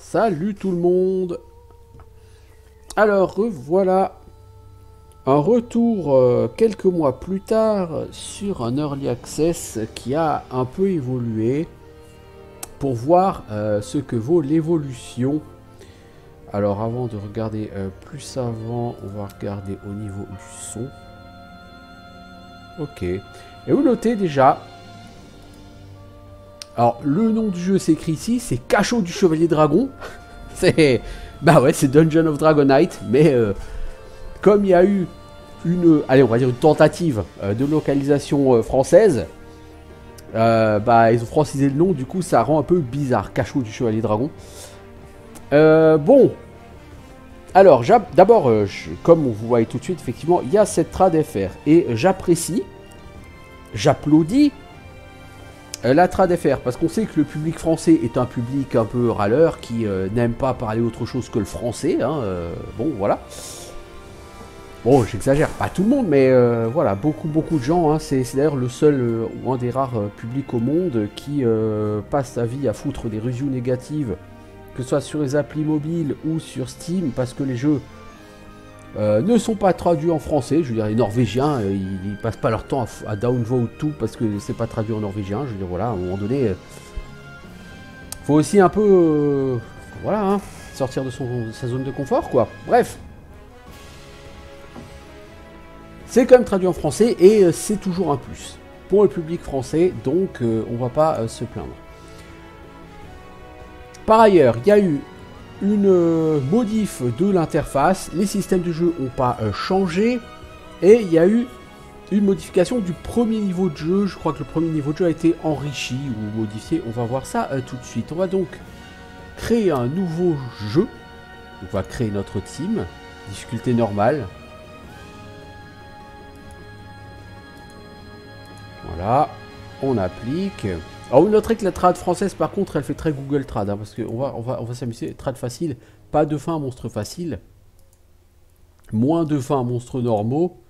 Salut tout le monde. Alors voilà un retour quelques mois plus tard sur un Early Access qui a un peu évolué pour voir ce que vaut l'évolution. Alors avant de regarder plus avant, on va regarder au niveau du son. Ok. Et vous notez déjà... Alors le nom du jeu s'écrit ici, c'est Cachot du Chevalier Dragon. C'est... Bah ouais, c'est Dungeon of Dragonite, mais comme il y a eu une... Allez, on va dire une tentative de localisation française, bah ils ont francisé le nom, du coup ça rend un peu bizarre, Cachot du Chevalier Dragon. Bon... Alors, d'abord, comme vous voyez tout de suite, effectivement, il y a cette trad FR. Et j'apprécie, j'applaudis la trad FR. Parce qu'on sait que le public français est un public un peu râleur, qui n'aime pas parler autre chose que le français. Hein, bon, voilà. Bon, j'exagère, pas tout le monde, mais voilà, beaucoup de gens. Hein, c'est d'ailleurs le seul ou un des rares publics au monde qui passe sa vie à foutre des reviews négatives, que ce soit sur les applis mobiles ou sur Steam, parce que les jeux ne sont pas traduits en français. Je veux dire, les Norvégiens, ils passent pas leur temps à downvote tout parce que c'est pas traduit en norvégien. Je veux dire, voilà, à un moment donné, faut aussi un peu, voilà, hein, sortir de sa zone de confort, quoi. Bref, c'est quand même traduit en français et c'est toujours un plus pour le public français, donc on va pas se plaindre. Par ailleurs, il y a eu une modif de l'interface, les systèmes de jeu n'ont pas changé, et il y a eu une modification du premier niveau de jeu. Je crois que le premier niveau de jeu a été enrichi ou modifié, on va voir ça tout de suite. On va donc créer un nouveau jeu, on va créer notre team, difficulté normale. Voilà, on applique... Alors vous noterez que la trad française par contre elle fait très Google Trad, hein, parce qu'on va s'amuser. Trad facile, pas de fin à monstre facile, moins de fin à monstres normaux,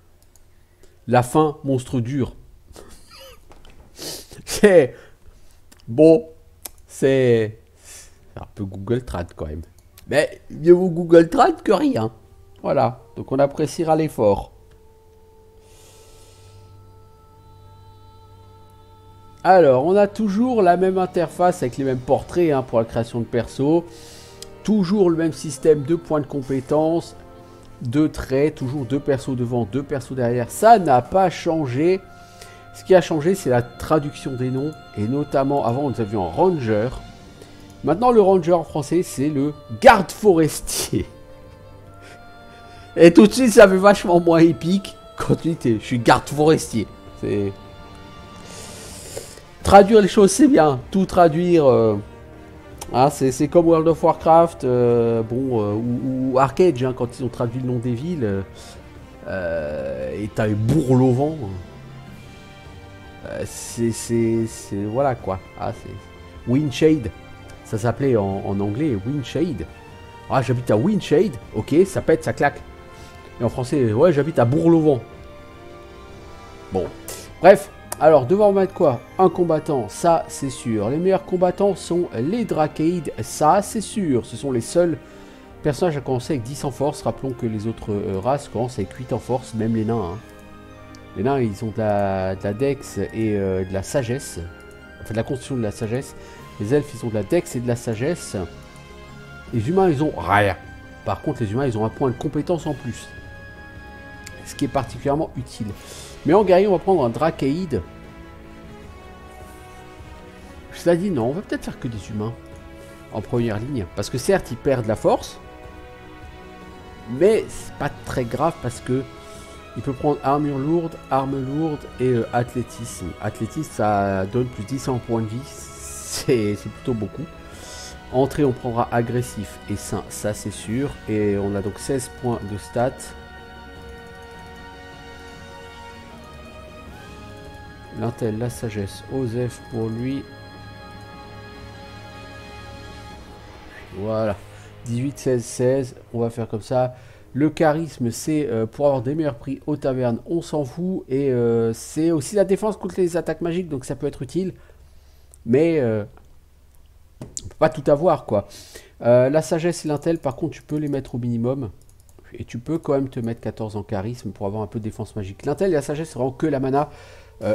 la fin monstre dur. C'est... Bon, c'est un peu Google Trad quand même. Mais mieux vaut Google Trad que rien. Voilà, donc on appréciera l'effort. Alors, on a toujours la même interface avec les mêmes portraits hein, pour la création de perso. Toujours le même système de points de compétences, de traits, toujours deux persos devant, deux persos derrière. Ça n'a pas changé. Ce qui a changé, c'est la traduction des noms. Et notamment, avant, nous avions un ranger. Maintenant, le ranger en français, c'est le garde forestier. Et tout de suite, ça fait vachement moins épique quand tu dis je suis garde forestier. C'est... Traduire les choses, c'est bien. Tout traduire, hein, c'est comme World of Warcraft, ou Arcade, hein, quand ils ont traduit le nom des villes. Et t'as eu Bourg-Lauvent. Voilà quoi. Ah, c'est Windshade. Ça s'appelait en anglais Windshade. Ah, j'habite à Windshade. Ok, ça pète, ça claque. Et en français, ouais, j'habite à Bourg-Lauvent. Bon, bref. Alors, devant mettre quoi? Un combattant, ça c'est sûr. Les meilleurs combattants sont les Dracaïdes, ça c'est sûr. Ce sont les seuls personnages à commencer avec 10 en force. Rappelons que les autres races commencent avec 8 en force, même les nains. Hein. Les nains, ils ont de la dex et de la sagesse. Enfin, de la constitution de la sagesse. Les elfes, ils ont de la dex et de la sagesse. Les humains, ils ont rien. Par contre, les humains, ils ont un point de compétence en plus. Ce qui est particulièrement utile. Mais en guerrier, on va prendre un Dracaïde. Je t'ai dit non, on va peut-être faire que des humains en première ligne. Parce que certes, ils perdent la force. Mais c'est pas très grave parce que il peut prendre arme lourde et athlétisme. Athlétisme, ça donne plus 10 en points de vie. C'est plutôt beaucoup. Entrée, on prendra agressif et sain, ça c'est sûr. Et on a donc 16 points de stats. L'intel, la sagesse, Osef pour lui. Voilà. 18, 16, 16. On va faire comme ça. Le charisme, c'est pour avoir des meilleurs prix aux tavernes, on s'en fout. Et c'est aussi la défense contre les attaques magiques, donc ça peut être utile. Mais On peut pas tout avoir, quoi. La sagesse et l'intel, par contre, tu peux les mettre au minimum. Et tu peux quand même te mettre 14 en charisme pour avoir un peu de défense magique. L'intel et la sagesse, c'est vraiment que la mana.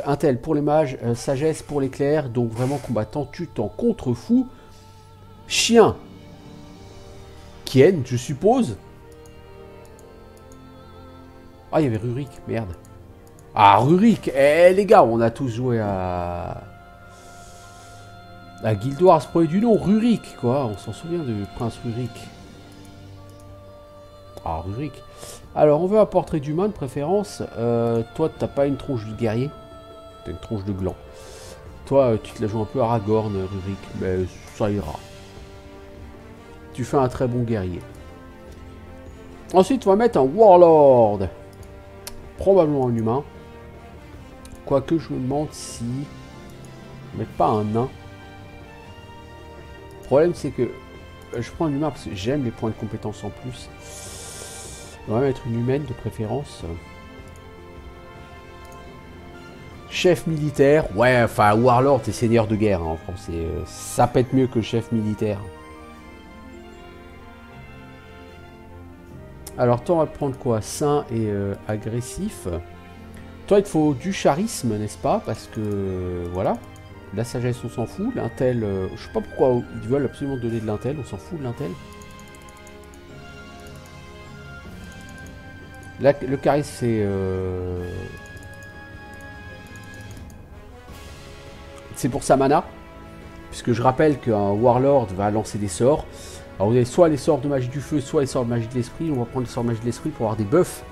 Intel pour les mages, sagesse pour les clercs. Donc vraiment combattant, tu t'en contrefous. Chien. Kien, je suppose. Ah, il y avait Rurik, merde. Ah, Rurik. Eh, les gars, on a tous joué à Guild Wars, premier du nom. Rurik, quoi. On s'en souvient de Prince Rurik. Ah, Rurik. Alors, on veut un portrait d'humain de préférence. Toi, t'as pas une tronche de guerrier. T'as une tronche de gland. Toi, tu te la joues un peu Aragorn, Rurik. Mais ça ira. Tu fais un très bon guerrier. Ensuite, on va mettre un Warlord. Probablement un humain. Quoique, je me demande si... Mais pas un nain. Le problème, c'est que... Je prends un humain parce que j'aime les points de compétence en plus. On va mettre une humaine de préférence. Chef militaire. Ouais, enfin, Warlord, c'est seigneur de guerre hein, en français. Ça pète mieux que chef militaire. Alors, toi, on va prendre quoi? Sain et agressif. Toi, il te faut du charisme, n'est-ce pas? Parce que, voilà. La sagesse, on s'en fout. L'intel, je sais pas pourquoi ils veulent absolument donner de l'intel. On s'en fout de l'intel. Le charisme, c'est pour sa mana. Puisque je rappelle qu'un Warlord va lancer des sorts. Alors vous avez soit les sorts de magie du feu, soit les sorts de magie de l'esprit. On va prendre les sorts de magie de l'esprit pour avoir des buffs.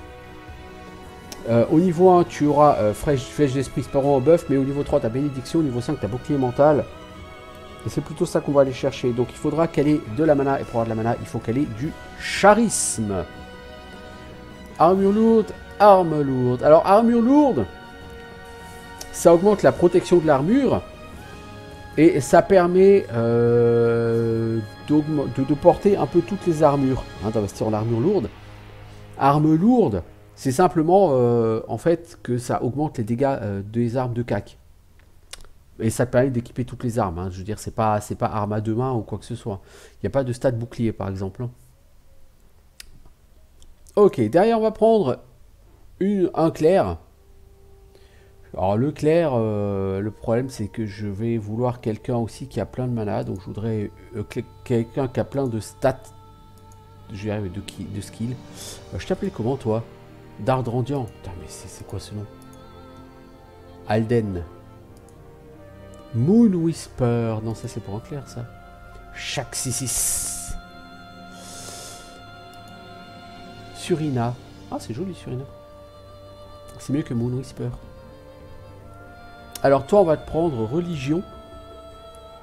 Au niveau 1, tu auras flèche d'esprit sparant en buff. Mais au niveau 3, tu as bénédiction. Au niveau 5, tu as bouclier mental. Et c'est plutôt ça qu'on va aller chercher. Donc il faudra qu'elle ait de la mana. Et pour avoir de la mana, il faut qu'elle ait du charisme. Armure lourde, arme lourde. Alors, armure lourde, ça augmente la protection de l'armure. Et ça permet de porter un peu toutes les armures. Hein, d'investir en armure lourde. Arme lourde, c'est simplement en fait que ça augmente les dégâts des armes de CAC. Et ça permet d'équiper toutes les armes. Hein. Je veux dire, c'est pas arme à deux mains ou quoi que ce soit. Il n'y a pas de stat bouclier par exemple. Hein. Ok, derrière on va prendre un clair. Alors le clair, le problème c'est que je vais vouloir quelqu'un aussi qui a plein de mana. Donc je voudrais quelqu'un qui a plein de stats. Je vais arriver de skill. Je t'appelais comment toi? Dardrandian. Putain mais c'est quoi ce nom? Alden. Moon Whisper. Non ça c'est pour un clair ça. Shaxis. Surina. Ah, c'est joli, Surina. C'est mieux que Moon Whisper. Alors, toi, on va te prendre religion.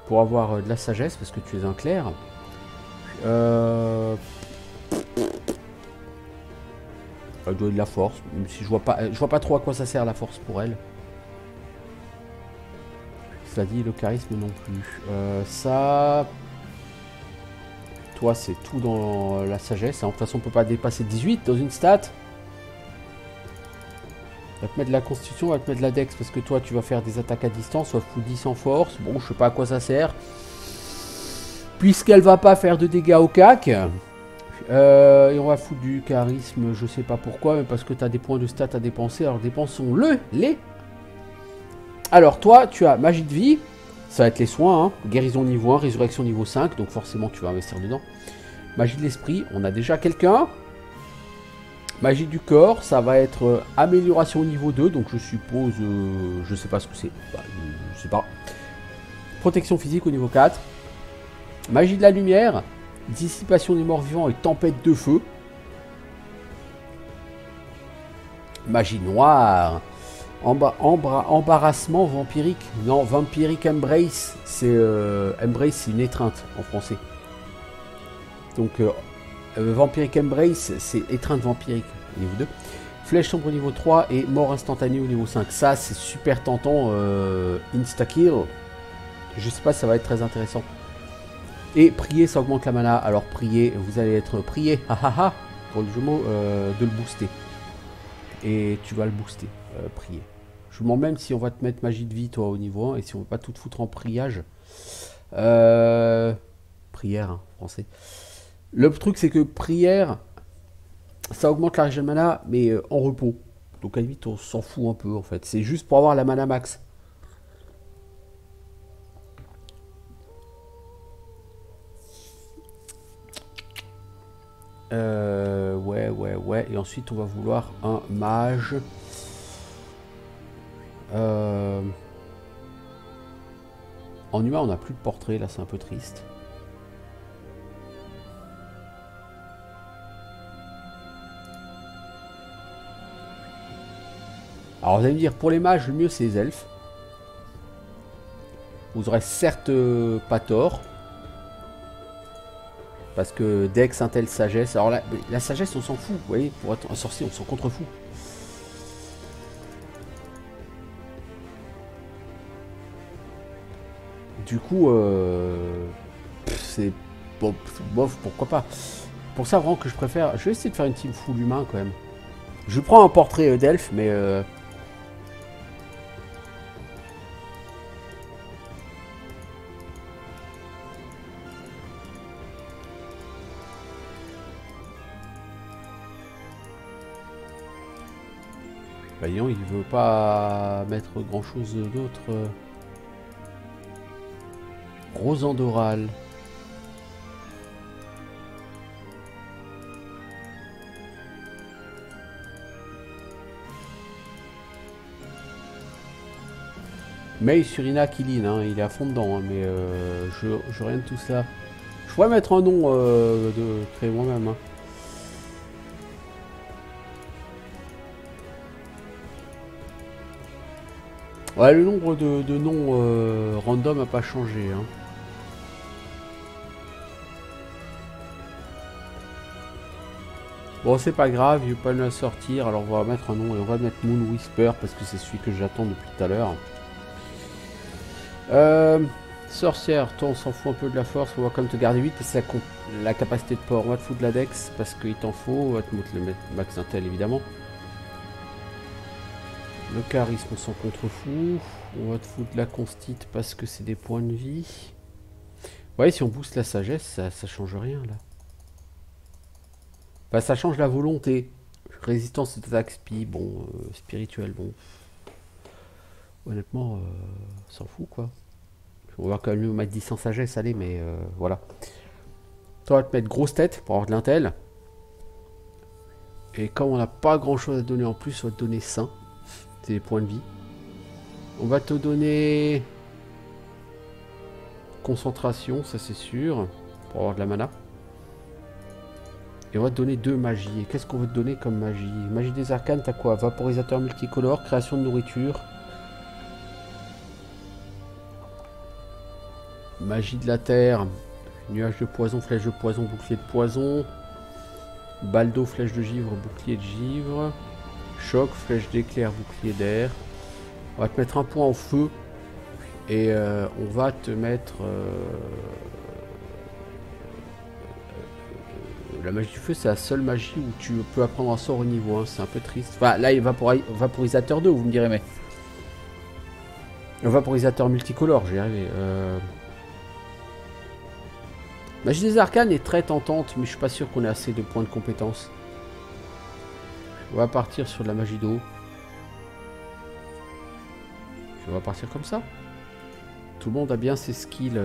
Pour avoir de la sagesse, parce que tu es un clerc. Elle doit être de la force. Même si je vois pas trop à quoi ça sert la force pour elle. Cela dit, le charisme non plus. Ça... Toi, c'est tout dans la sagesse. De toute façon, on peut pas dépasser 18 dans une stat. On va te mettre de la constitution, on va te mettre de la dex. Parce que toi, tu vas faire des attaques à distance. Soit fou 10 en force. Bon, je sais pas à quoi ça sert. Puisqu'elle va pas faire de dégâts au cac. Et on va foutre du charisme. Je sais pas pourquoi. Mais parce que tu as des points de stats à dépenser. Alors, dépensons-les. Alors, toi, tu as magie de vie. Ça va être les soins, hein. Guérison niveau 1, résurrection niveau 5, donc forcément tu vas investir dedans. Magie de l'esprit, on a déjà quelqu'un. Magie du corps, ça va être amélioration niveau 2, donc je suppose, je sais pas ce que c'est, bah, je sais pas. Protection physique au niveau 4. Magie de la lumière, dissipation des morts vivants et tempête de feu. Magie noire. Embarrassement vampirique. Non, vampiric embrace. C'est embrace, c'est une étreinte en français. Donc vampiric embrace, c'est étreinte vampirique au niveau 2. Flèche sombre au niveau 3 et mort instantanée au niveau 5. Ça, c'est super tentant. Insta-kill. Je sais pas si ça va être très intéressant. Et prier, ça augmente la mana. Alors prier, vous allez être prié. Pour le jeu mot, de le booster. Et tu vas le booster. Prier. Je me demande même si on va te mettre magie de vie, toi, au niveau 1, et si on va pas tout te foutre en priage. Prière, hein, français. Le truc, c'est que prière, ça augmente la régène mana, mais en repos. Donc à la limite, on s'en fout un peu en fait. C'est juste pour avoir la mana max. Ouais. Et ensuite, on va vouloir un mage. En humain, on n'a plus de portrait. Là, c'est un peu triste. Alors, vous allez me dire, pour les mages, le mieux, c'est les elfes. Vous aurez certes pas tort. Parce que Dex, Intel, Sagesse. Alors, la sagesse, on s'en fout. Vous voyez, pour être un sorcier, on s'en contrefout. Du coup, c'est... Bon, bof, pourquoi pas. Pour ça, vraiment, que je préfère... Je vais essayer de faire une team full humain, quand même. Je prends un portrait d'elfe, mais... Voyons, il veut pas mettre grand chose d'autre. Rosandoral. Mei Surina Kilin, hein, il est à fond dedans, hein, mais je rien de tout ça. Je pourrais mettre un nom de créer moi-même. Hein. Ouais, le nombre de noms random n'a pas changé. Hein. Bon, c'est pas grave, il veut pas nous la sortir, alors on va mettre un nom et on va mettre Moon Whisper parce que c'est celui que j'attends depuis tout à l'heure. Sorcière, toi on s'en fout un peu de la force, on va quand même te garder 8 parce que c'est la capacité de port. On va te foutre de la dex parce qu'il t'en faut, on va te mettre le max intel évidemment. Le charisme on s'en contrefout, on va te foutre de la constite parce que c'est des points de vie. Ouais, si on booste la sagesse, ça change rien là. Bah ça change la volonté. Résistance d'attaque spi, bon, spirituel, bon. Honnêtement, s'en fout quoi. On va quand même lui mettre 10 en sagesse, allez, mais voilà. Toi, on va te mettre grosse tête pour avoir de l'intel. Et comme on n'a pas grand chose à donner en plus, on va te donner 100. C'est des points de vie. On va te donner concentration, ça c'est sûr, pour avoir de la mana. Et on va te donner 2 magies. Et qu'est-ce qu'on veut te donner comme magie? Magie des arcanes, t'as quoi? Vaporisateur multicolore, création de nourriture. Magie de la terre, nuage de poison, flèche de poison, bouclier de poison. Balle d'eau, flèche de givre, bouclier de givre. Choc, flèche d'éclair, bouclier d'air. On va te mettre un point au feu. Et on va te mettre... la magie du feu, c'est la seule magie où tu peux apprendre un sort au niveau 1. C'est un peu triste. Enfin, là, il va vaporisateur 2, vous me direz, mais... Le vaporisateur multicolore, j'ai arrivé. Magie des arcanes est très tentante, mais je suis pas sûr qu'on ait assez de points de compétence. On va partir sur de la magie d'eau. On va partir comme ça. Tout le monde a bien ses skills.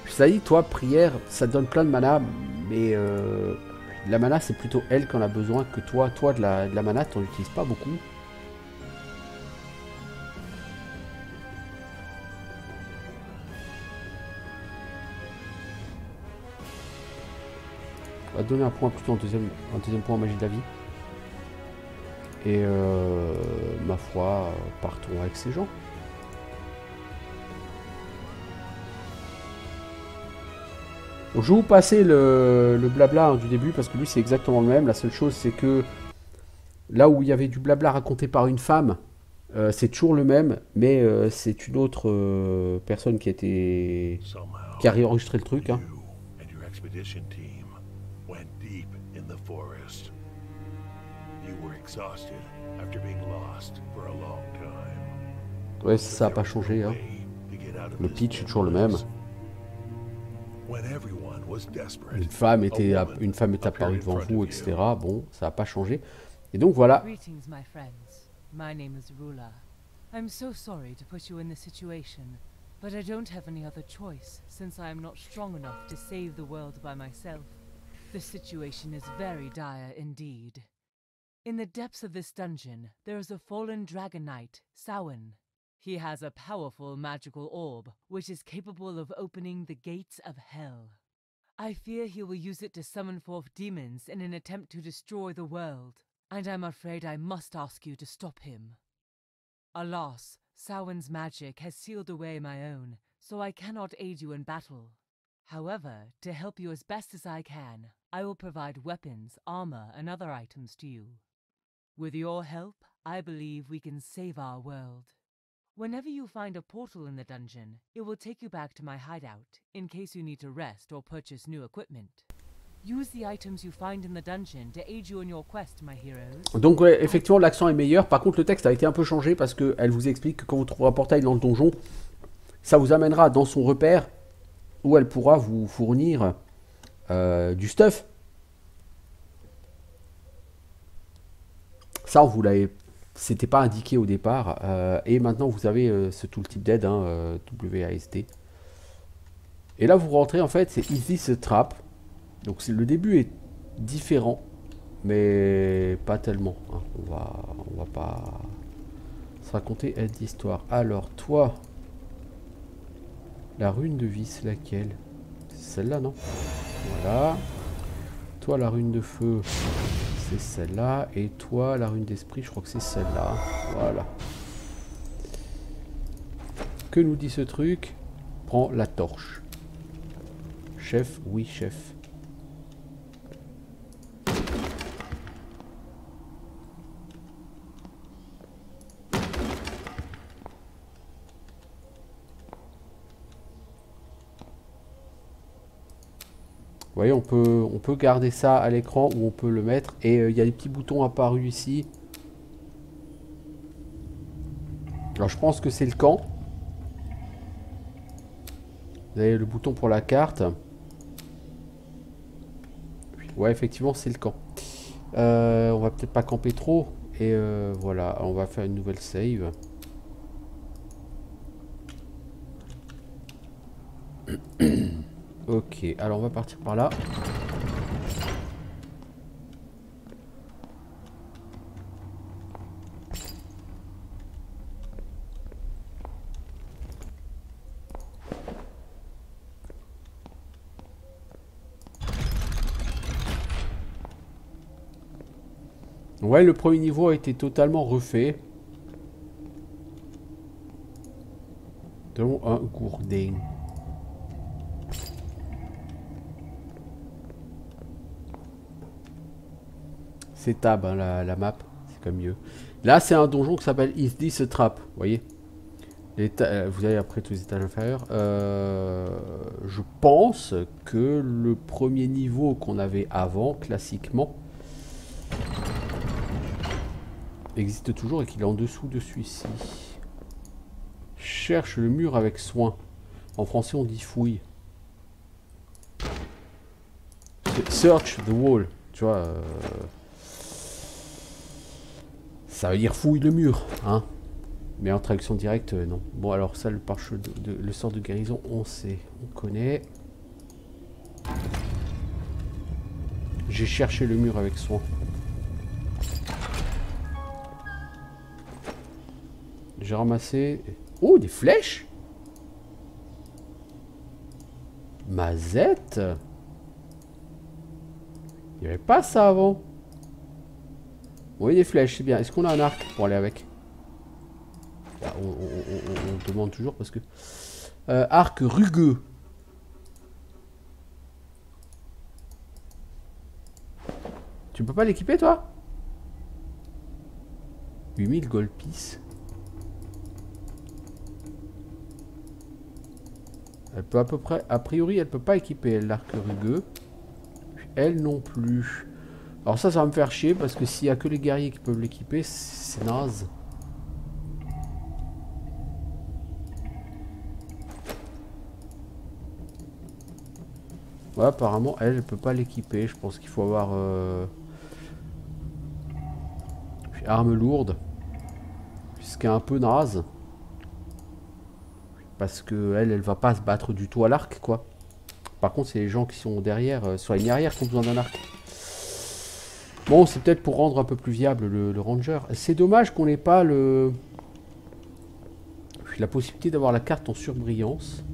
Ça dit, toi, prière, ça te donne plein de mana, mais la mana, c'est plutôt elle qui en a besoin que toi. Toi, de la mana, t'en utilises pas beaucoup. On va te donner un point plutôt un deuxième point en magie de la vie. Et ma foi, partons avec ces gens. Donc, je vais vous passer le blabla hein, du début parce que lui c'est exactement le même. La seule chose c'est que là où il y avait du blabla raconté par une femme, c'est toujours le même, mais c'est une autre personne qui a réenregistré le truc. Hein. Ouais, ça n'a pas changé. Hein. Le pitch est toujours le même. Une femme est apparue devant vous, etc. Bon, ça n'a pas changé. Et donc voilà. Greetings, my friends. My name is Rula. I'm so sorry to put you in this situation, but I don't have any other choice since I am not strong enough to save the world by myself. The situation is very dire indeed. In the depths of this dungeon, there is a fallen dragon knight, Samhain. He has a powerful magical orb, which is capable of opening the gates of hell. I fear he will use it to summon forth demons in an attempt to destroy the world, and I'm afraid I must ask you to stop him. Alas, Samhain's magic has sealed away my own, so I cannot aid you in battle. However, to help you as best as I can, I will provide weapons, armor, and other items to you. With your help, I believe we can save our world. Whenever you find a portal in the dungeon, it will take you back to my hideout, in case you need to rest or purchase new equipment. Use the items you find in the dungeon to aid you in your quest, my heroes. Donc ouais, effectivement, l'accent est meilleur. Par contre, le texte a été un peu changé parce qu'elle vous explique que quand vous trouverez un portail dans le donjon, ça vous amènera dans son repère où elle pourra vous fournir du stuff. Ça, on vous l'avait... C'était pas indiqué au départ. Et maintenant, vous avez ce tooltip d'aide, hein, WASD. Et là, vous rentrez, en fait, c'est Is This a Trap? Donc le début est différent, mais pas tellement. Hein. On va pas se raconter d'histoire. Alors, toi, la rune de vie, c'est laquelle? C'est celle-là, non? Voilà. Toi, la rune de feu, c'est celle-là. Et toi, la rune d'esprit, je crois que c'est celle-là. Voilà. Que nous dit ce truc? Prends la torche. Chef, oui, chef. Vous voyez, on peut garder ça à l'écran ou on peut le mettre. Et il y a des petits boutons apparus ici. Alors je pense que c'est le camp. Vous avez le bouton pour la carte. Ouais, effectivement, c'est le camp. On va peut-être pas camper trop. Et voilà, on va faire une nouvelle save. Ok, alors on va partir par là. Ouais, le premier niveau a été totalement refait. Dont un gourdin. C'est tab, hein, la map, c'est comme mieux. Là, c'est un donjon qui s'appelle Is This a Trap, vous voyez. Vous avez après tous les étages inférieurs. Je pense que le premier niveau qu'on avait avant, classiquement, existe toujours et qu'il est en dessous de celui-ci. Cherche le mur avec soin. En français, on dit fouille. Search the wall, tu vois. Ça veut dire fouille le mur, hein. Mais en traduction directe, non. Bon, alors ça, le sort de guérison, on sait, on connaît. J'ai cherché le mur avec soin. J'ai ramassé... Oh, des flèches! Mazette! Il n'y avait pas ça avant. Oui, des flèches, c'est bien. Est-ce qu'on a un arc pour aller avec? On demande toujours parce que... arc rugueux. Tu peux pas l'équiper, toi? 8000 gold piece. Elle peut à peu près... A priori, elle peut pas équiper l'arc rugueux. Elle non plus. Alors ça va me faire chier parce que s'il y a que les guerriers qui peuvent l'équiper, c'est naze. Ouais, apparemment, elle peut pas l'équiper. Je pense qu'il faut avoir... arme lourde. Ce qui est un peu naze. Parce que elle va pas se battre du tout à l'arc, quoi. Par contre, c'est les gens qui sont derrière, sur la ligne arrière, qui ont besoin d'un arc. Bon, c'est peut-être pour rendre un peu plus viable le ranger. C'est dommage qu'on n'ait pas la possibilité d'avoir la carte en surbrillance.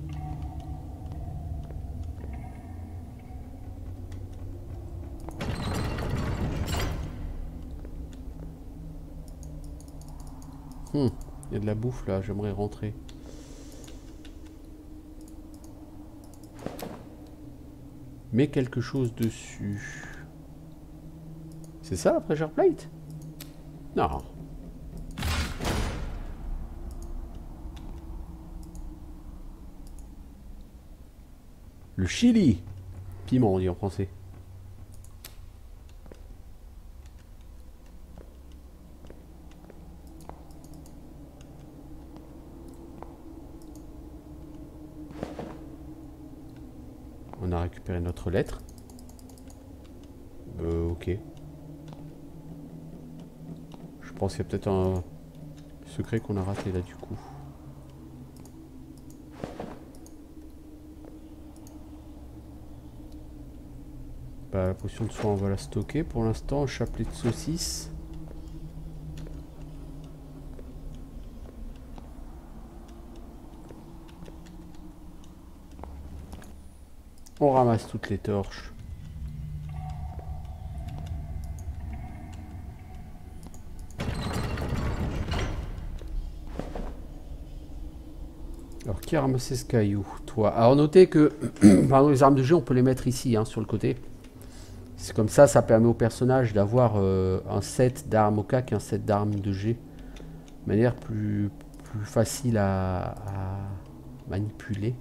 Il y a de la bouffe là, j'aimerais rentrer. Mets quelque chose dessus. C'est ça la pressure plate? Non. Le chili. Piment on dit en français. On a récupéré notre lettre. Ok. Je pense qu'il y a peut-être un secret qu'on a raté là du coup. Bah, la potion de soin on va la stocker pour l'instant. Chapelet de saucisse. On ramasse toutes les torches. Alors, qui a ramassé ce caillou? Toi. Alors, notez que pardon, les armes de jeu, on peut les mettre ici, hein, sur le côté. C'est comme ça, ça permet au personnage d'avoir un set d'armes au cac et un set d'armes de G. De manière plus facile à manipuler.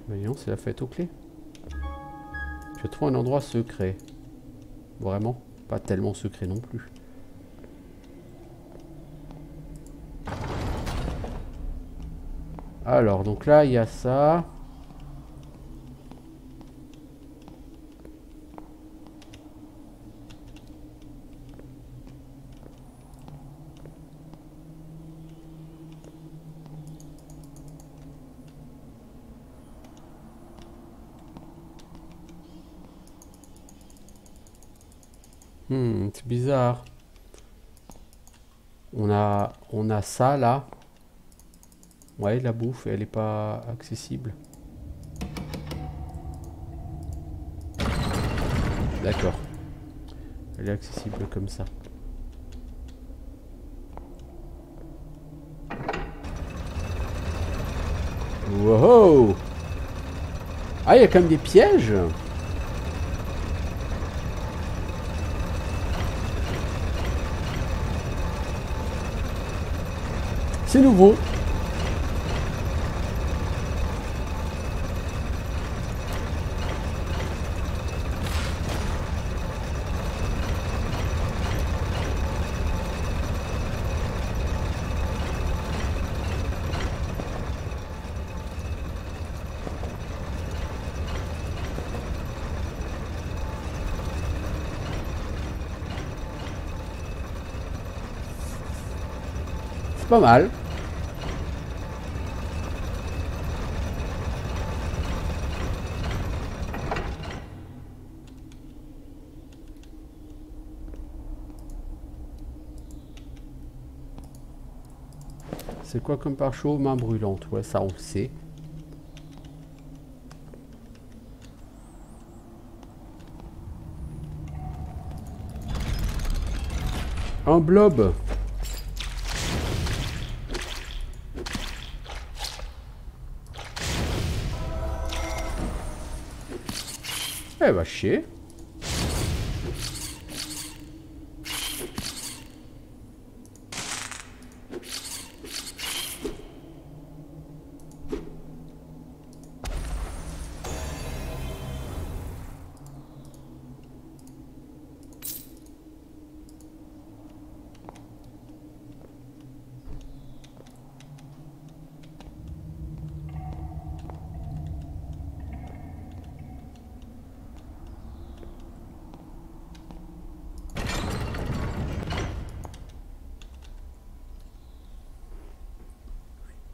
Voyons, c'est la fête aux clés. Je trouve un endroit secret. Vraiment, pas tellement secret non plus. Alors, donc là, il y a ça. C'est bizarre. On a ça là. Ouais, la bouffe, elle est pas accessible. D'accord. Elle est accessible comme ça. Wow! Ah, il y a quand même des pièges. C'est nouveau. C'est pas mal. C'est quoi comme pare-chaud? Main brûlante. Ouais, ça on le sait. Un blob. Eh bah chier.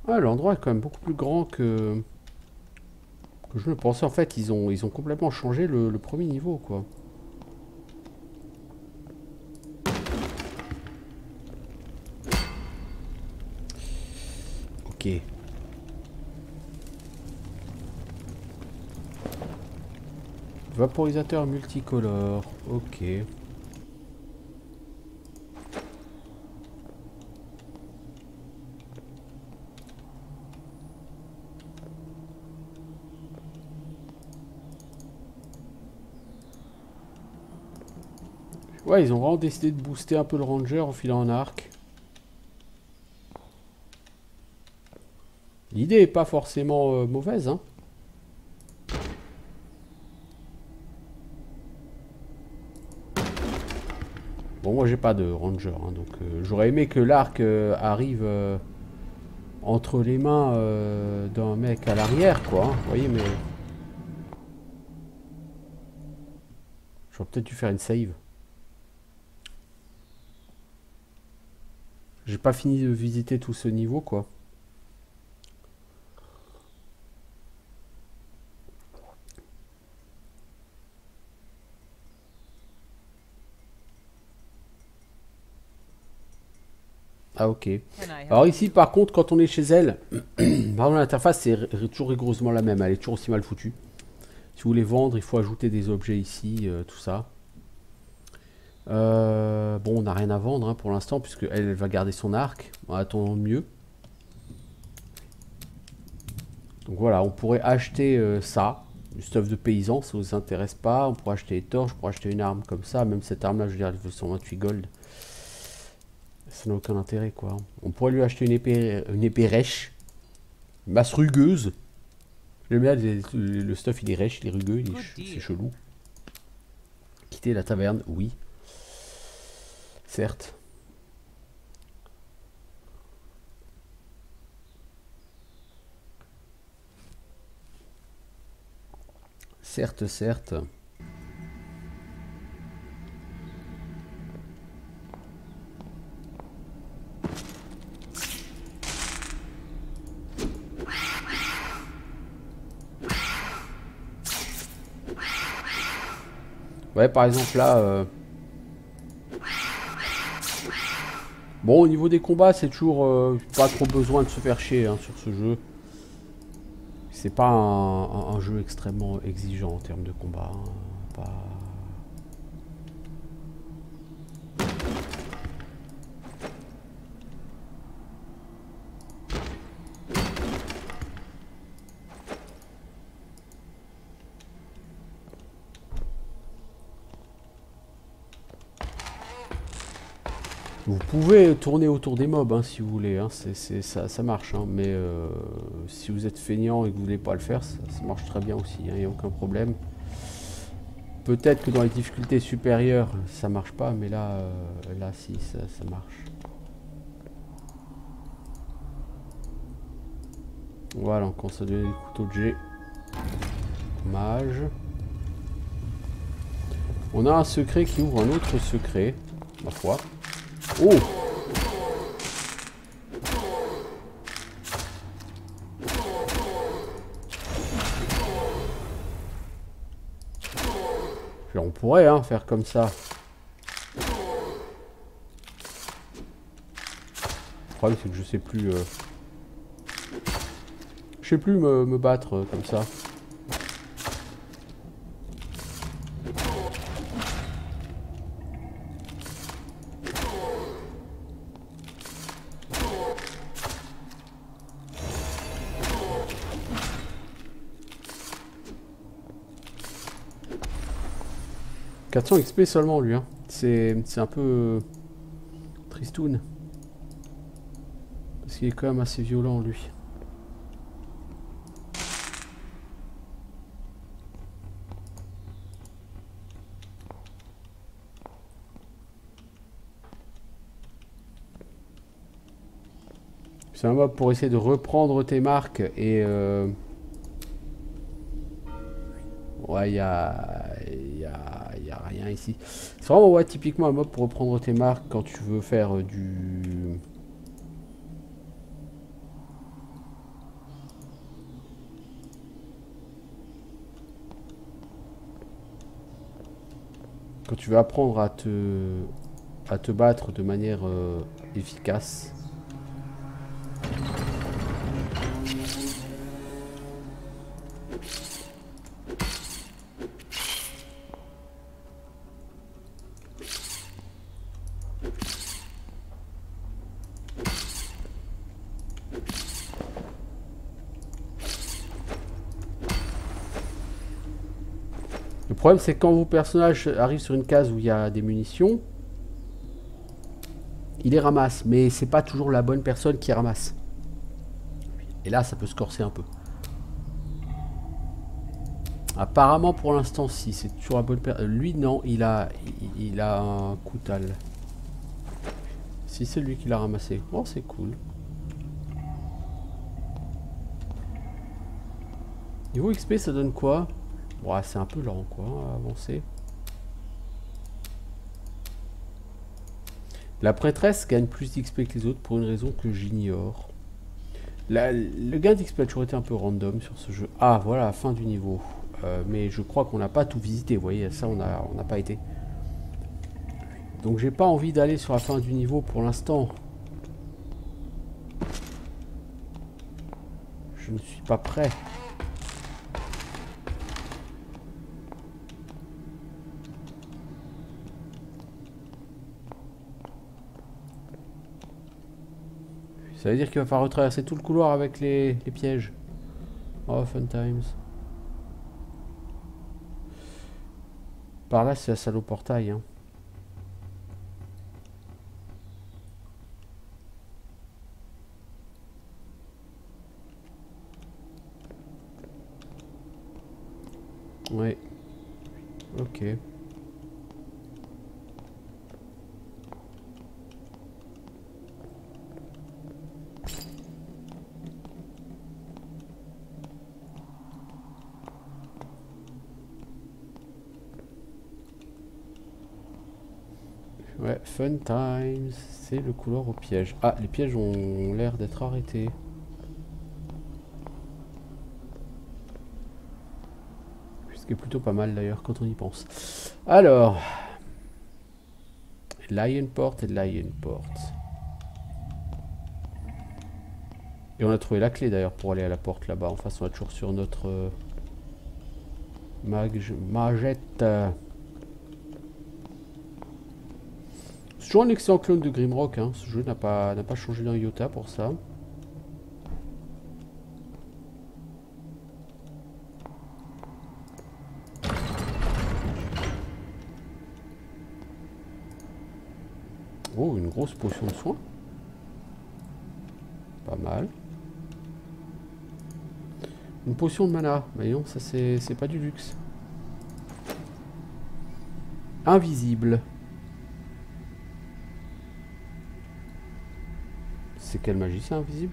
Ah, l'endroit est quand même beaucoup plus grand que je le pensais. En fait, ils ont complètement changé le premier niveau, quoi. Ok. Vaporisateur multicolore. Ok. Ouais, ils ont vraiment décidé de booster un peu le ranger en filant un arc. L'idée est pas forcément mauvaise, hein. Bon, moi j'ai pas de ranger, hein, donc j'aurais aimé que l'arc arrive entre les mains d'un mec à l'arrière, quoi. Hein, vous voyez, mais j'aurais peut-être dû faire une save. J'ai pas fini de visiter tout ce niveau, quoi. Ah ok. Alors ici par contre quand on est chez elle, par exemple l'interface c'est toujours rigoureusement la même, elle est toujours aussi mal foutue. Si vous voulez vendre, il faut ajouter des objets ici, tout ça. Bon on n'a rien à vendre hein, pour l'instant puisque elle va garder son arc, en attendant mieux. Donc voilà, on pourrait acheter ça, du stuff de paysan, ça vous intéresse pas. On pourrait acheter des torches, on pourrait acheter une arme comme ça, même cette arme là je veux dire elle vaut 128 gold. Ça n'a aucun intérêt quoi. On pourrait lui acheter une épée rêche. Masse rugueuse. J'aime bien le stuff, il est rêche, il est rugueux, c'est chelou. Quitter la taverne, oui. Certes. Certes, certes. Ouais, par exemple là... Bon, au niveau des combats, c'est toujours pas trop besoin de se faire chier hein, sur ce jeu. C'est pas un jeu extrêmement exigeant en termes de combat. Hein. Pas... Vous pouvez tourner autour des mobs hein, si vous voulez, hein. Ça marche, hein. Mais si vous êtes feignant et que vous voulez pas le faire, ça marche très bien aussi, il n'y a aucun problème. Peut-être que dans les difficultés supérieures, ça marche pas, mais là, là si, ça marche. Voilà, on commence à donner des couteaux de jet. Mage. On a un secret qui ouvre un autre secret, ma foi. Oh! On pourrait hein, faire comme ça. Le problème c'est que je sais plus... Je sais plus me battre comme ça. « 400 XP seulement lui, hein. C'est un peu tristoun. Parce qu'il est quand même assez violent lui. C'est un mob pour essayer de reprendre tes marques et... Ouais, il y a rien ici. C'est vraiment ouais, typiquement un mob pour reprendre tes marques quand tu veux faire du... Quand tu veux apprendre à te battre de manière efficace. Le problème, c'est quand vos personnages arrivent sur une case où il y a des munitions, ils les ramassent, mais c'est pas toujours la bonne personne qui ramasse. Et là, ça peut se corser un peu. Apparemment, pour l'instant, si, c'est toujours la bonne personne. Lui, non, il a un coutal. Si c'est lui qui l'a ramassé. Oh, c'est cool. Niveau XP, ça donne quoi? Ouais, c'est un peu lent, quoi, à avancer. La prêtresse gagne plus d'XP que les autres pour une raison que j'ignore. Le gain d'XP a toujours été un peu random sur ce jeu. Ah, voilà, fin du niveau. Mais je crois qu'on n'a pas tout visité, vous voyez, ça on n'a pas été. Donc j'ai pas envie d'aller sur la fin du niveau pour l'instant. Je ne suis pas prêt. Ça veut dire qu'il va falloir retraverser tout le couloir avec les pièges. Oh, fun times. Par là, c'est la salle au portail. Hein. Ouais. Ok. Ouais, fun times. C'est le couloir au piège. Ah, les pièges ont l'air d'être arrêtés. Ce qui est plutôt pas mal d'ailleurs quand on y pense. Alors. Lionport et Lionport. Et on a trouvé la clé d'ailleurs pour aller à la porte là-bas. En face, on est toujours sur notre magette. C'est toujours un excellent clone de Grimrock. Hein. Ce jeu n'a pas changé d'un iota pour ça. Oh, une grosse potion de soin. Pas mal. Une potion de mana. Voyons, ça c'est pas du luxe. Invisible. C'est quelle magie, c'est invisible?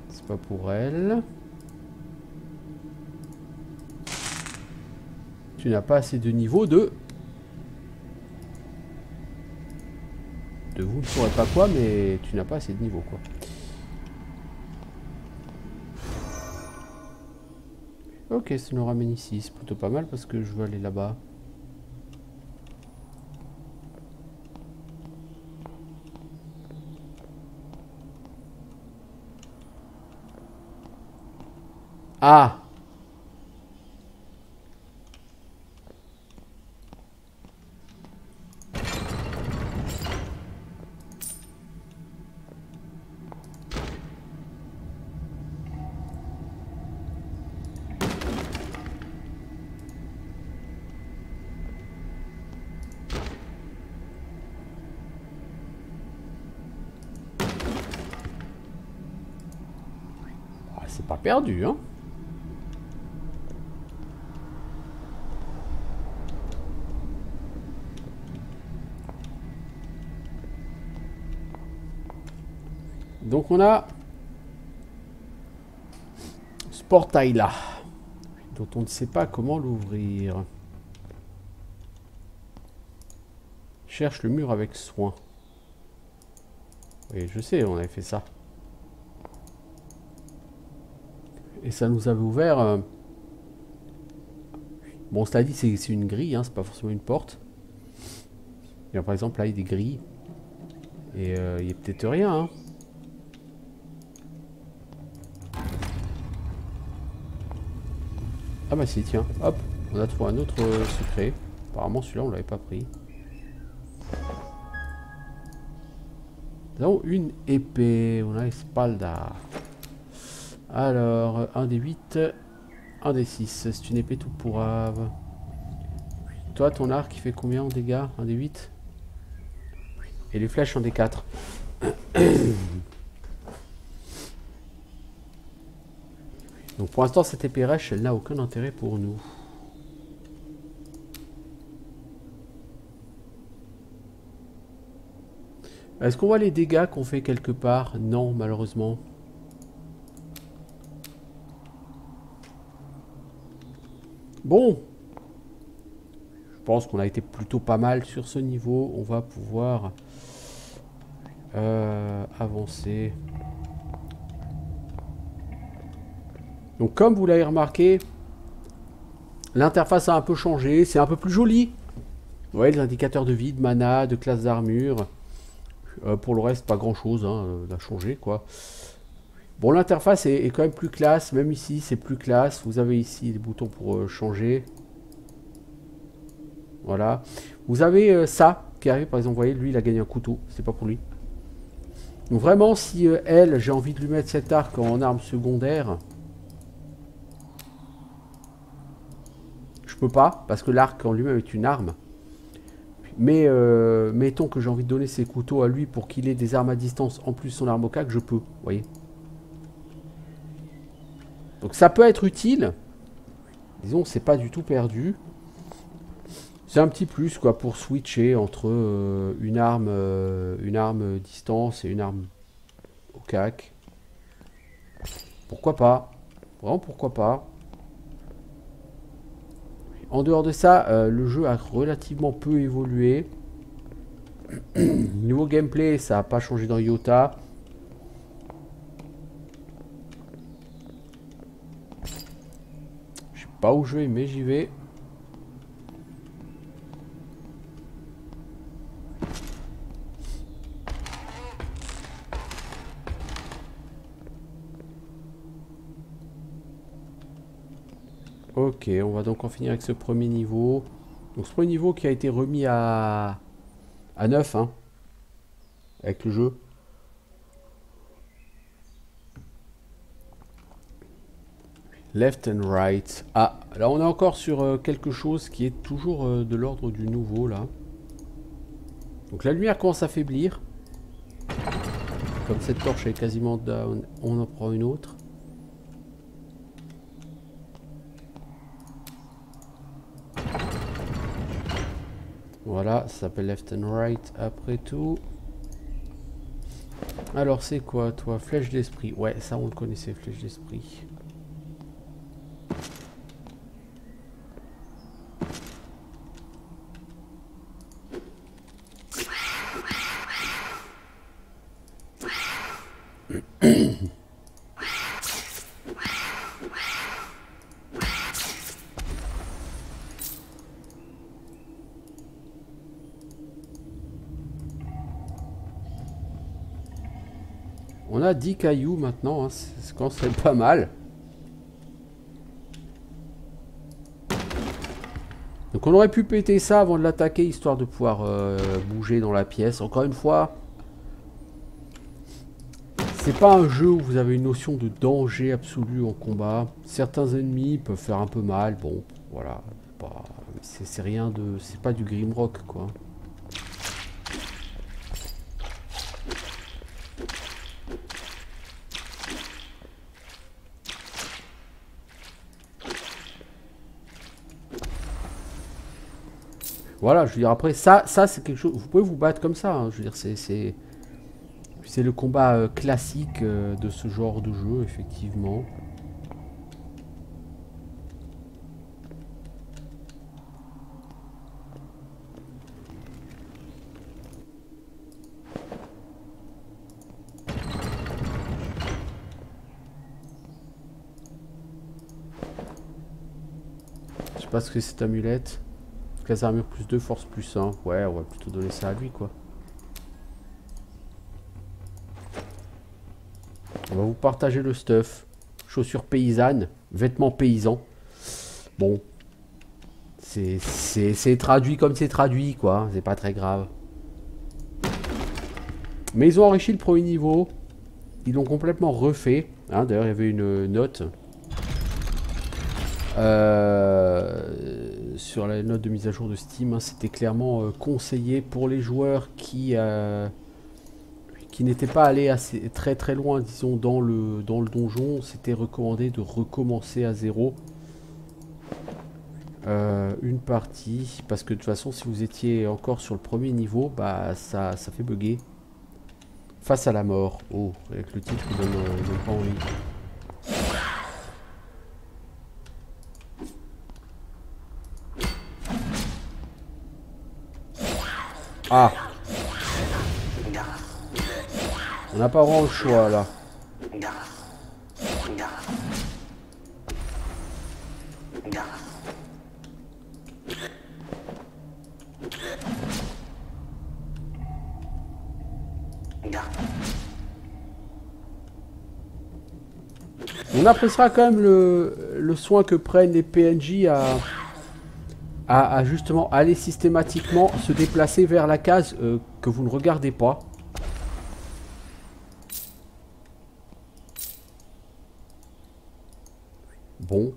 C'est pas pour elle. Tu n'as pas assez de niveau de vous ne saurez pas quoi, mais tu n'as pas assez de niveau quoi. Ok, c'est nous ramène ici, c'est plutôt pas mal parce que je veux aller là-bas. Ah! C'est pas perdu, hein? Donc on a ce portail là, dont on ne sait pas comment l'ouvrir. Cherche le mur avec soin. Oui, je sais, on avait fait ça. Et ça nous avait ouvert... Bon, cela dit, c'est une grille, hein, c'est pas forcément une porte. Et par exemple, là, il y a des grilles. Et il y a peut-être rien, hein. Ah bah si, tiens, hop, on a trouvé un autre secret. Apparemment, celui-là, on l'avait pas pris. Nous avons une épée, on a espalda. Alors, un des 8, un des 6, c'est une épée tout pourrave. Toi, ton arc, il fait combien en dégâts? Un des 8. Et les flèches en des 4. Donc pour l'instant, cette épée rêche, elle n'a aucun intérêt pour nous. Est-ce qu'on voit les dégâts qu'on fait quelque part? Non, malheureusement. Bon. Je pense qu'on a été plutôt pas mal sur ce niveau. On va pouvoir avancer. Donc comme vous l'avez remarqué, l'interface a un peu changé. C'est un peu plus joli. Vous voyez les indicateurs de vie, de mana, de classe d'armure. Pour le reste, pas grand chose à changer, quoi. Bon, l'interface est quand même plus classe. Même ici, c'est plus classe. Vous avez ici des boutons pour changer. Voilà. Vous avez ça qui arrive, par exemple, vous voyez, lui, il a gagné un couteau. C'est pas pour lui. Donc vraiment, si elle, j'ai envie de lui mettre cet arc en arme secondaire, je peux pas, parce que l'arc en lui-même est une arme. Mais mettons que j'ai envie de donner ses couteaux à lui pour qu'il ait des armes à distance en plus son arme au cac, je peux, vous voyez. Donc ça peut être utile. Disons, c'est pas du tout perdu. C'est un petit plus quoi pour switcher entre une arme distance et une arme au cac. Pourquoi pas? Vraiment pourquoi pas? En dehors de ça, le jeu a relativement peu évolué. Niveau gameplay, ça n'a pas changé dans iota. Je sais pas où je vais, mais j'y vais. Ok, on va donc en finir avec ce premier niveau. Donc ce premier niveau qui a été remis à 9, hein, avec le jeu. Left and right. Ah, là on est encore sur quelque chose qui est toujours de l'ordre du nouveau, là. Donc la lumière commence à faiblir. Comme cette torche est quasiment down, on en prend une autre. Voilà, ça s'appelle left and right après tout. Alors c'est quoi toi? Flèche d'esprit. Ouais, ça on le connaissait, flèche d'esprit. On a 10 cailloux maintenant, hein. C'est quand c'est pas mal. Donc on aurait pu péter ça avant de l'attaquer, histoire de pouvoir bouger dans la pièce. Encore une fois, c'est pas un jeu où vous avez une notion de danger absolu en combat. Certains ennemis peuvent faire un peu mal, bon, voilà. C'est rien de... c'est pas du Grimrock, quoi. Voilà, je veux dire, après, ça c'est quelque chose... Vous pouvez vous battre comme ça, hein, je veux dire, c'est le combat classique de ce genre de jeu, effectivement. parce que cette amulette. Classe armure plus 2, force plus 1. Ouais, on va plutôt donner ça à lui, quoi. On va vous partager le stuff. Chaussures paysannes, vêtements paysans. Bon. C'est traduit comme c'est traduit, quoi. C'est pas très grave. Mais ils ont enrichi le premier niveau. Ils l'ont complètement refait. Hein, d'ailleurs, il y avait une note. Sur la note de mise à jour de Steam. Hein, c'était clairement conseillé pour les joueurs qui n'étaient pas allés très loin, disons, dans le donjon. C'était recommandé de recommencer à zéro. Une partie. Parce que de toute façon, si vous étiez encore sur le premier niveau, bah ça fait bugger. Face à la mort. Oh, avec le titre, il donne pas envie. Ah! On n'a pas vraiment le choix là. On appréciera quand même le soin que prennent les PNJ à justement aller systématiquement se déplacer vers la case que vous ne regardez pas. Bon.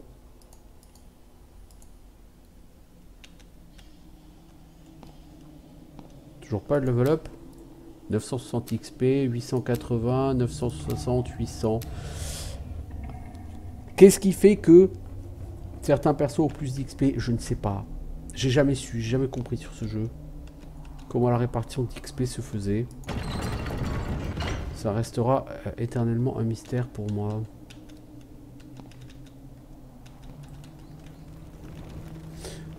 Toujours pas de level up. 960 XP, 880, 960, 800. Qu'est-ce qui fait que certains persos ont plus d'XP? Je ne sais pas. J'ai jamais su, j'ai jamais compris sur ce jeu. Comment la répartition d'XP se faisait. Ça restera éternellement un mystère pour moi.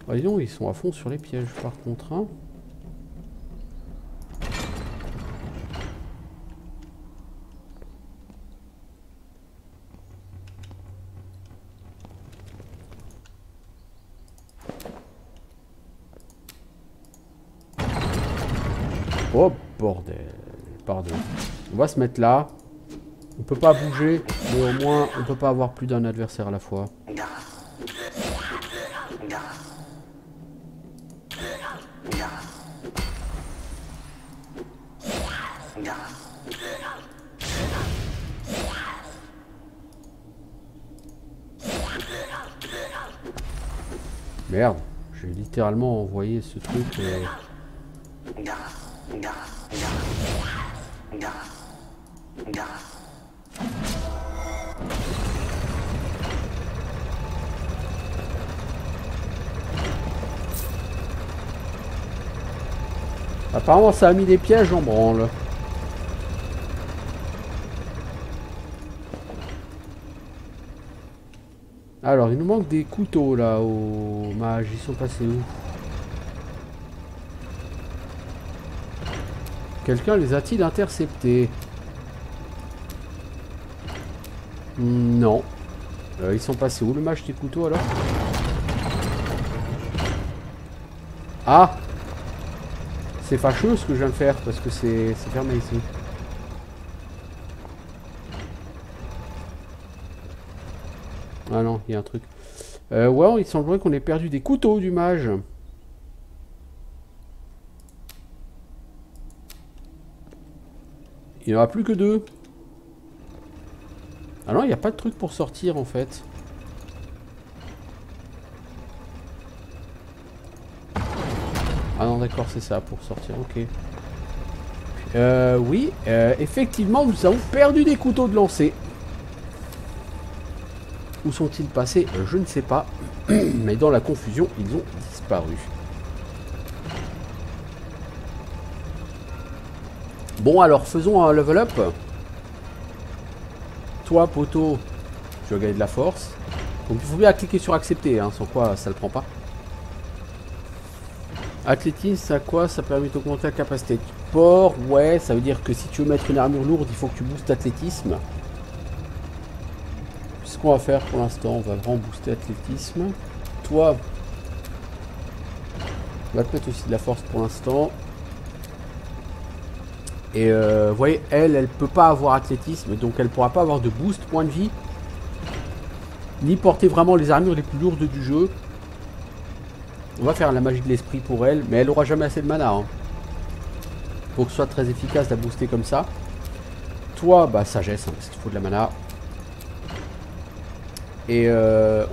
Ah, dis donc, ils sont à fond sur les pièges par contre. Hein. Oh bordel, pardon. On va se mettre là. On peut pas bouger, mais au moins on peut pas avoir plus d'un adversaire à la fois. Merde, j'ai littéralement envoyé ce truc. Apparemment ça a mis des pièges en branle. Alors il nous manque des couteaux là au mage, ils sont passés où? Quelqu'un les a-t-il interceptés? Non. Ils sont passés où le mage des couteaux alors? Ah! C'est fâcheux ce que je viens de faire parce que c'est fermé ici. Ah non, il y a un truc. Ouais, il semblerait qu'on ait perdu des couteaux du mage. Il n'y en a plus que 2. Ah non, il n'y a pas de truc pour sortir en fait. Ah non, d'accord, c'est ça, pour sortir, ok. Oui, effectivement, nous avons perdu des couteaux de lancer. Où sont-ils passés? Je ne sais pas. Mais dans la confusion, ils ont disparu. Bon, alors, faisons un level up. Toi, poteau, tu vas gagner de la force. Donc, il faut bien cliquer sur accepter, hein, sans quoi ça le prend pas. Athlétisme, ça quoi? Ça permet d'augmenter la capacité de port. Ouais, ça veut dire que si tu veux mettre une armure lourde, il faut que tu boostes athlétisme. Ce qu'on va faire pour l'instant, on va vraiment booster athlétisme. Toi, va te mettre aussi de la force pour l'instant. Et vous voyez, elle peut pas avoir athlétisme, donc elle pourra pas avoir de boost point de vie, ni porter vraiment les armures les plus lourdes du jeu. On va faire la magie de l'esprit pour elle, mais elle aura jamais assez de mana. Hein. Pour que ce soit très efficace de la booster comme ça. Toi, bah sagesse, hein, parce qu'il faut de la mana. Et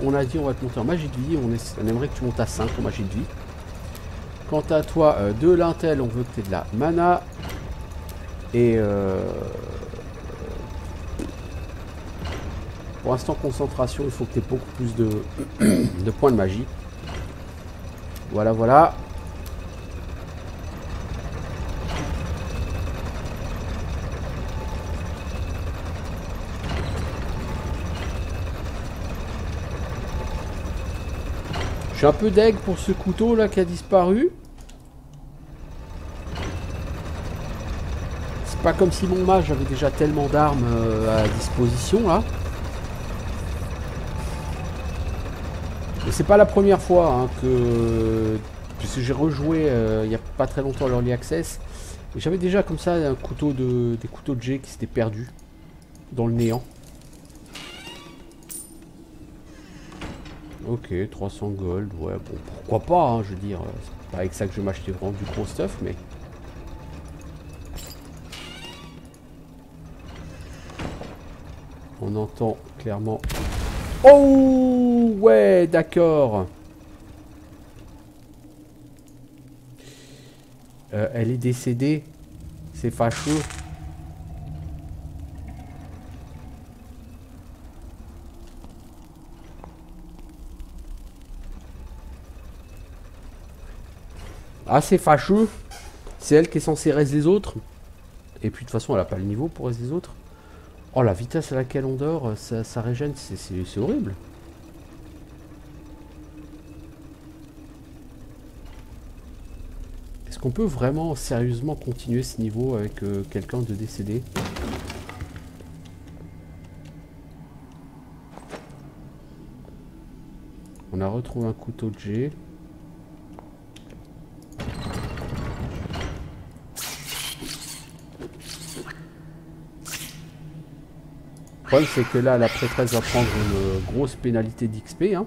on a dit on va te monter en magie de vie, on aimerait que tu montes à 5 en magie de vie. Quant à toi, de l'intel, on veut que tu aies de la mana. Et pour l'instant, concentration, il faut que tu aies beaucoup plus de points de magie. Voilà, voilà. Je suis un peu deg pour ce couteau là qui a disparu. C'est pas comme si mon mage avait déjà tellement d'armes à disposition là. Et c'est pas la première fois hein, puisque j'ai rejoué il y a pas très longtemps l'Early Access. Et j'avais déjà comme ça des couteaux de G qui s'étaient perdus dans le néant. Ok, 300 gold, ouais, bon, pourquoi pas, hein, je veux dire, c'est pas avec ça que je vais m'acheter vraiment du gros stuff, mais... On entend clairement... Oh, ouais, d'accord. Elle est décédée, c'est fâcheux. Ah, c'est fâcheux. C'est elle qui est censée rester les autres. Et puis de toute façon, elle n'a pas le niveau pour rester les autres. Oh, la vitesse à laquelle on dort, ça régène, c'est horrible. Est-ce qu'on peut vraiment sérieusement continuer ce niveau avec quelqu'un de décédé? On a retrouvé un couteau de G. Le problème c'est que là la prêtresse va prendre une grosse pénalité d'XP hein,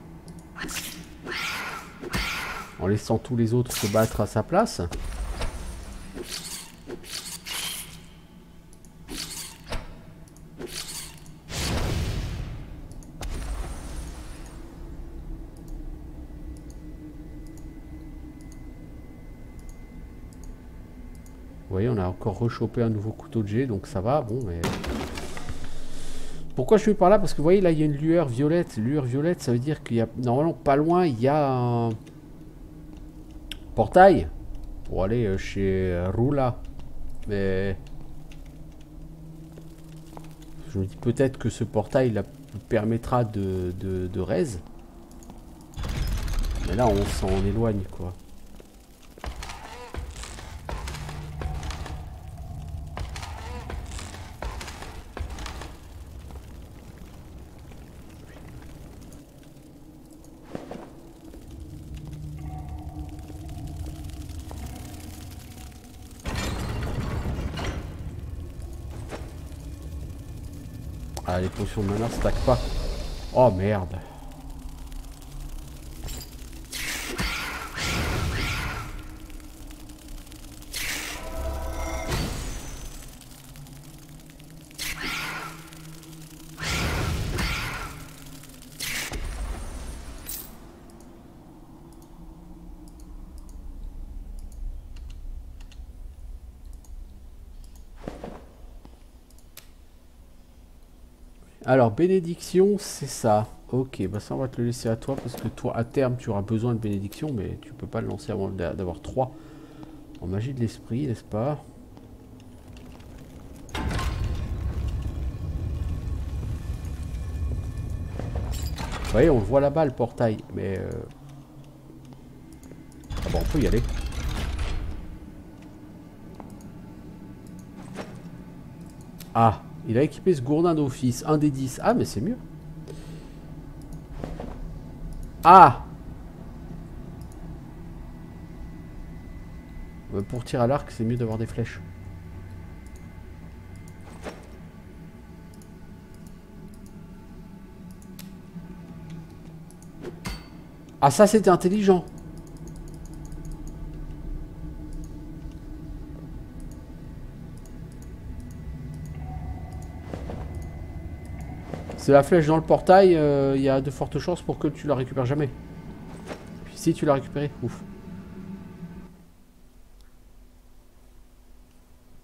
en laissant tous les autres se battre à sa place. Vous voyez, on a encore rechopé un nouveau couteau de G, donc ça va, bon mais... Pourquoi je suis par là? Parce que vous voyez, là, il y a une lueur violette. Lueur violette, ça veut dire qu'il y a... Normalement, pas loin, il y a un... portail. Pour aller chez Rula. Mais... Je me dis peut-être que ce portail là, permettra de raise. Mais là, on s'en éloigne, quoi. Ah, les potions de mana stack pas. Oh merde. Alors, bénédiction, c'est ça. Ok, bah ça on va te le laisser à toi parce que toi, à terme, tu auras besoin de bénédiction, mais tu peux pas le lancer avant d'avoir 3 en magie de l'esprit, n'est-ce pas? Vous voyez, on le voit là-bas, le portail, mais... Ah bon, on peut y aller. Ah, il a équipé ce gourdin d'office, un des 10. Ah, mais c'est mieux. Ah! pour tir à l'arc, c'est mieux d'avoir des flèches. Ah, ça c'était intelligent. C'est la flèche dans le portail, il y a de fortes chances pour que tu la récupères jamais. Puis si tu l'as récupérée, ouf.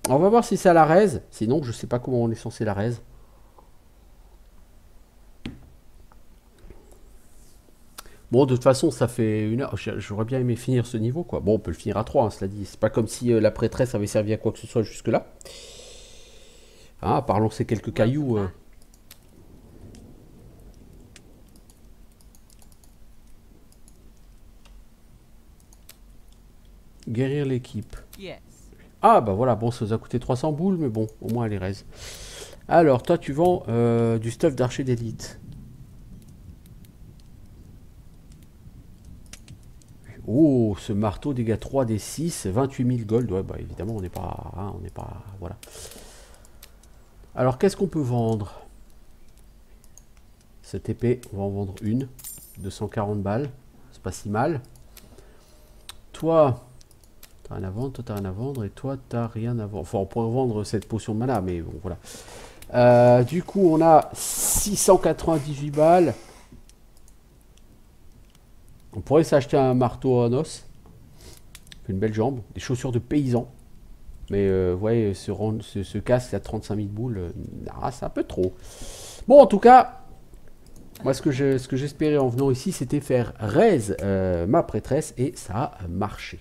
On va voir si ça la raise. Sinon, je sais pas comment on est censé la raise. Bon, de toute façon, ça fait 1 heure. J'aurais bien aimé finir ce niveau, quoi. Bon, on peut le finir à 3, hein, cela dit. C'est pas comme si la prêtresse avait servi à quoi que ce soit jusque-là. Ah, à part lancer quelques cailloux. Guérir l'équipe. Ah, bah voilà. Bon, ça nous a coûté 300 boules, mais bon, au moins elle est raise. Alors, toi, tu vends du stuff d'archer d'élite. Oh, ce marteau, dégâts 3 des 6, 28 000 gold. Ouais, bah évidemment, on n'est pas... Hein, on n'est pas... Voilà. Alors, qu'est-ce qu'on peut vendre? Cette épée, on va en vendre une. 240 balles. C'est pas si mal. Toi, t'as rien à vendre, toi, t'as rien à vendre. Et toi, t'as rien à vendre. Enfin, on pourrait vendre cette potion de mana, mais bon, voilà. Du coup, on a 698 balles. On pourrait s'acheter un marteau en os. Une belle jambe. Des chaussures de paysan. Mais vous voyez, ce casque à 35 000 boules, c'est un peu trop. Bon, en tout cas, moi, ce que j'espérais en venant ici, c'était faire raise ma prêtresse. Et ça a marché.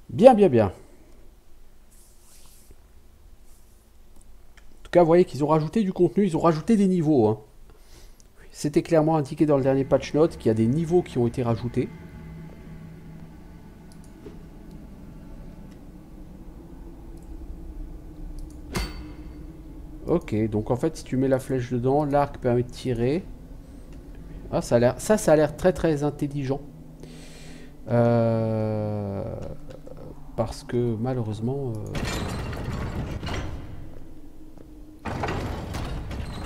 Bien, bien, bien. En tout cas, vous voyez qu'ils ont rajouté du contenu. Ils ont rajouté des niveaux, hein. C'était clairement indiqué dans le dernier patch note qu'il y a des niveaux qui ont été rajoutés. Ok, donc en fait, si tu mets la flèche dedans, l'arc permet de tirer. Ah, ça a l'air très très intelligent. Parce que malheureusement...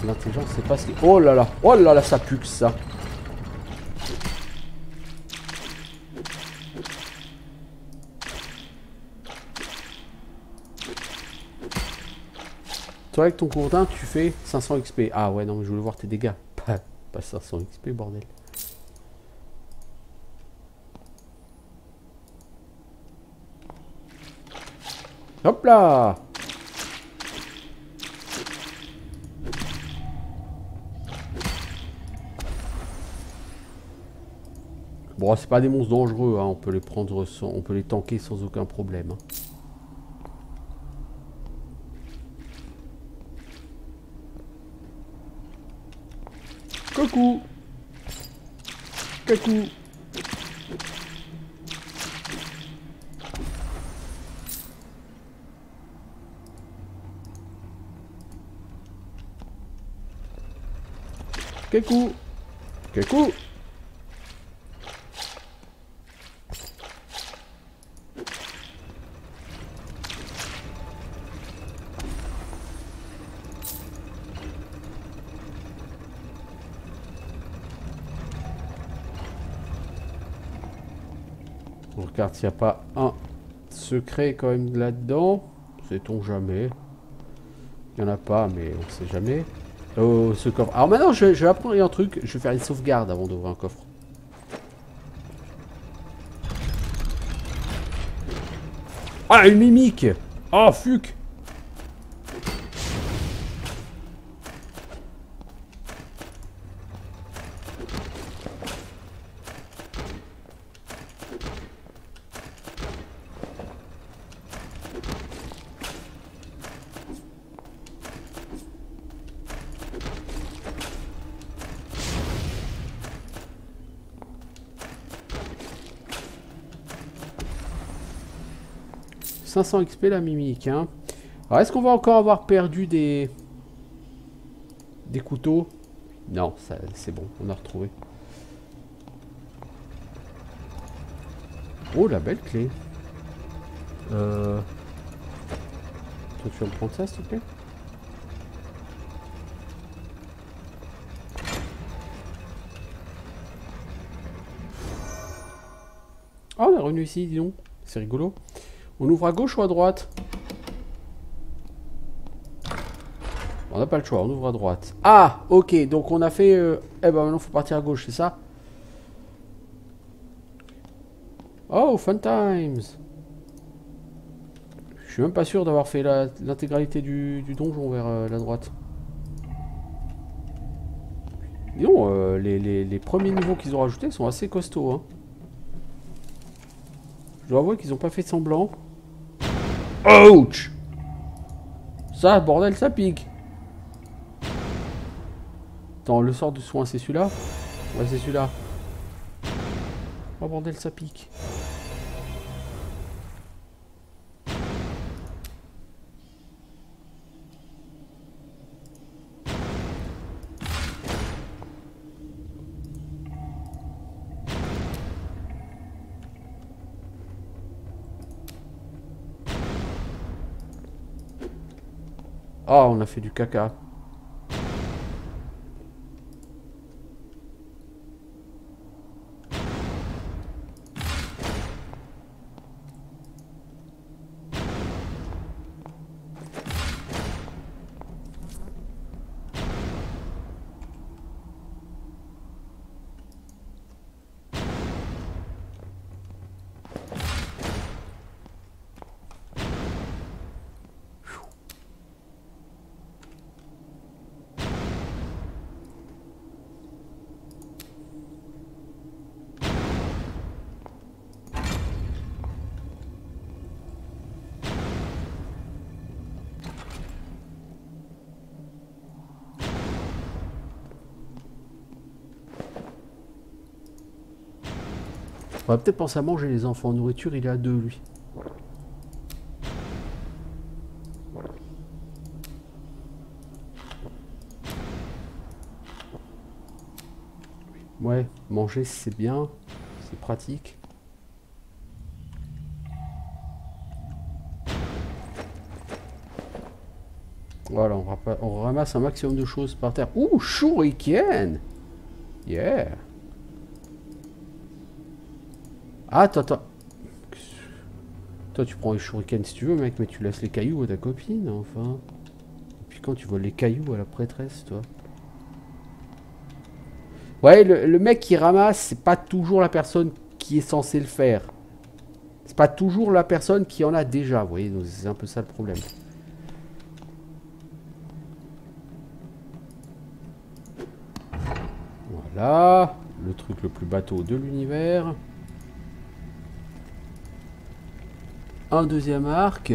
l'intelligence, c'est pas ce qui... Oh là là, ça pue que ça. Toi, avec ton gourdin, tu fais 500 XP. Ah ouais, non, mais je voulais voir tes dégâts. Pas 500 XP, bordel. Hop là! Bon, c'est pas des monstres dangereux, hein. On peut les prendre sans, on peut les tanker sans aucun problème, hein. Coucou. Coucou. Coucou. Coucou. On regarde s'il n'y a pas un secret quand même là-dedans. Sait-on jamais. Il n'y en a pas, mais on sait jamais. Oh, ce coffre. Alors maintenant, je vais apprendre un truc. Je vais faire une sauvegarde avant d'ouvrir un coffre. Ah, une mimique. Oh, fuck. « 500 XP la mimique, hein. » Alors, est-ce qu'on va encore avoir perdu des couteaux? Non, c'est bon, on a retrouvé. Oh, la belle clé. Toi, tu vas me prendre ça, s'il te plaît? Ah, on est revenu ici, dis donc. C'est rigolo. On ouvre à gauche ou à droite? On n'a pas le choix, on ouvre à droite. Ah, ok, donc on a fait... Eh ben maintenant, faut partir à gauche, c'est ça? Oh, fun times! Je suis même pas sûr d'avoir fait l'intégralité du donjon vers la droite. Dis donc, les premiers niveaux qu'ils ont rajoutés sont assez costauds, hein. Je dois avouer qu'ils ont pas fait semblant. Ouch! Ça, bordel, ça pique. Attends, le sort de soin, c'est celui-là? Ouais, c'est celui-là. Oh, bordel, ça pique. Ah, on a fait du caca. On va peut-être penser à manger les enfants. Nourriture, il est à 2, lui. Ouais, manger, c'est bien. C'est pratique. Voilà, on ramasse un maximum de choses par terre. Ouh, shuriken! Yeah! Ah, attends. Toi, tu prends les shurikens si tu veux, mec, mais tu laisses les cailloux à ta copine, enfin. Et puis quand tu voles les cailloux à la prêtresse, toi. Ouais, le mec qui ramasse, c'est pas toujours la personne qui est censée le faire. C'est pas toujours la personne qui en a déjà, vous voyez, c'est un peu ça le problème. Voilà, le truc le plus bateau de l'univers. Un deuxième arc.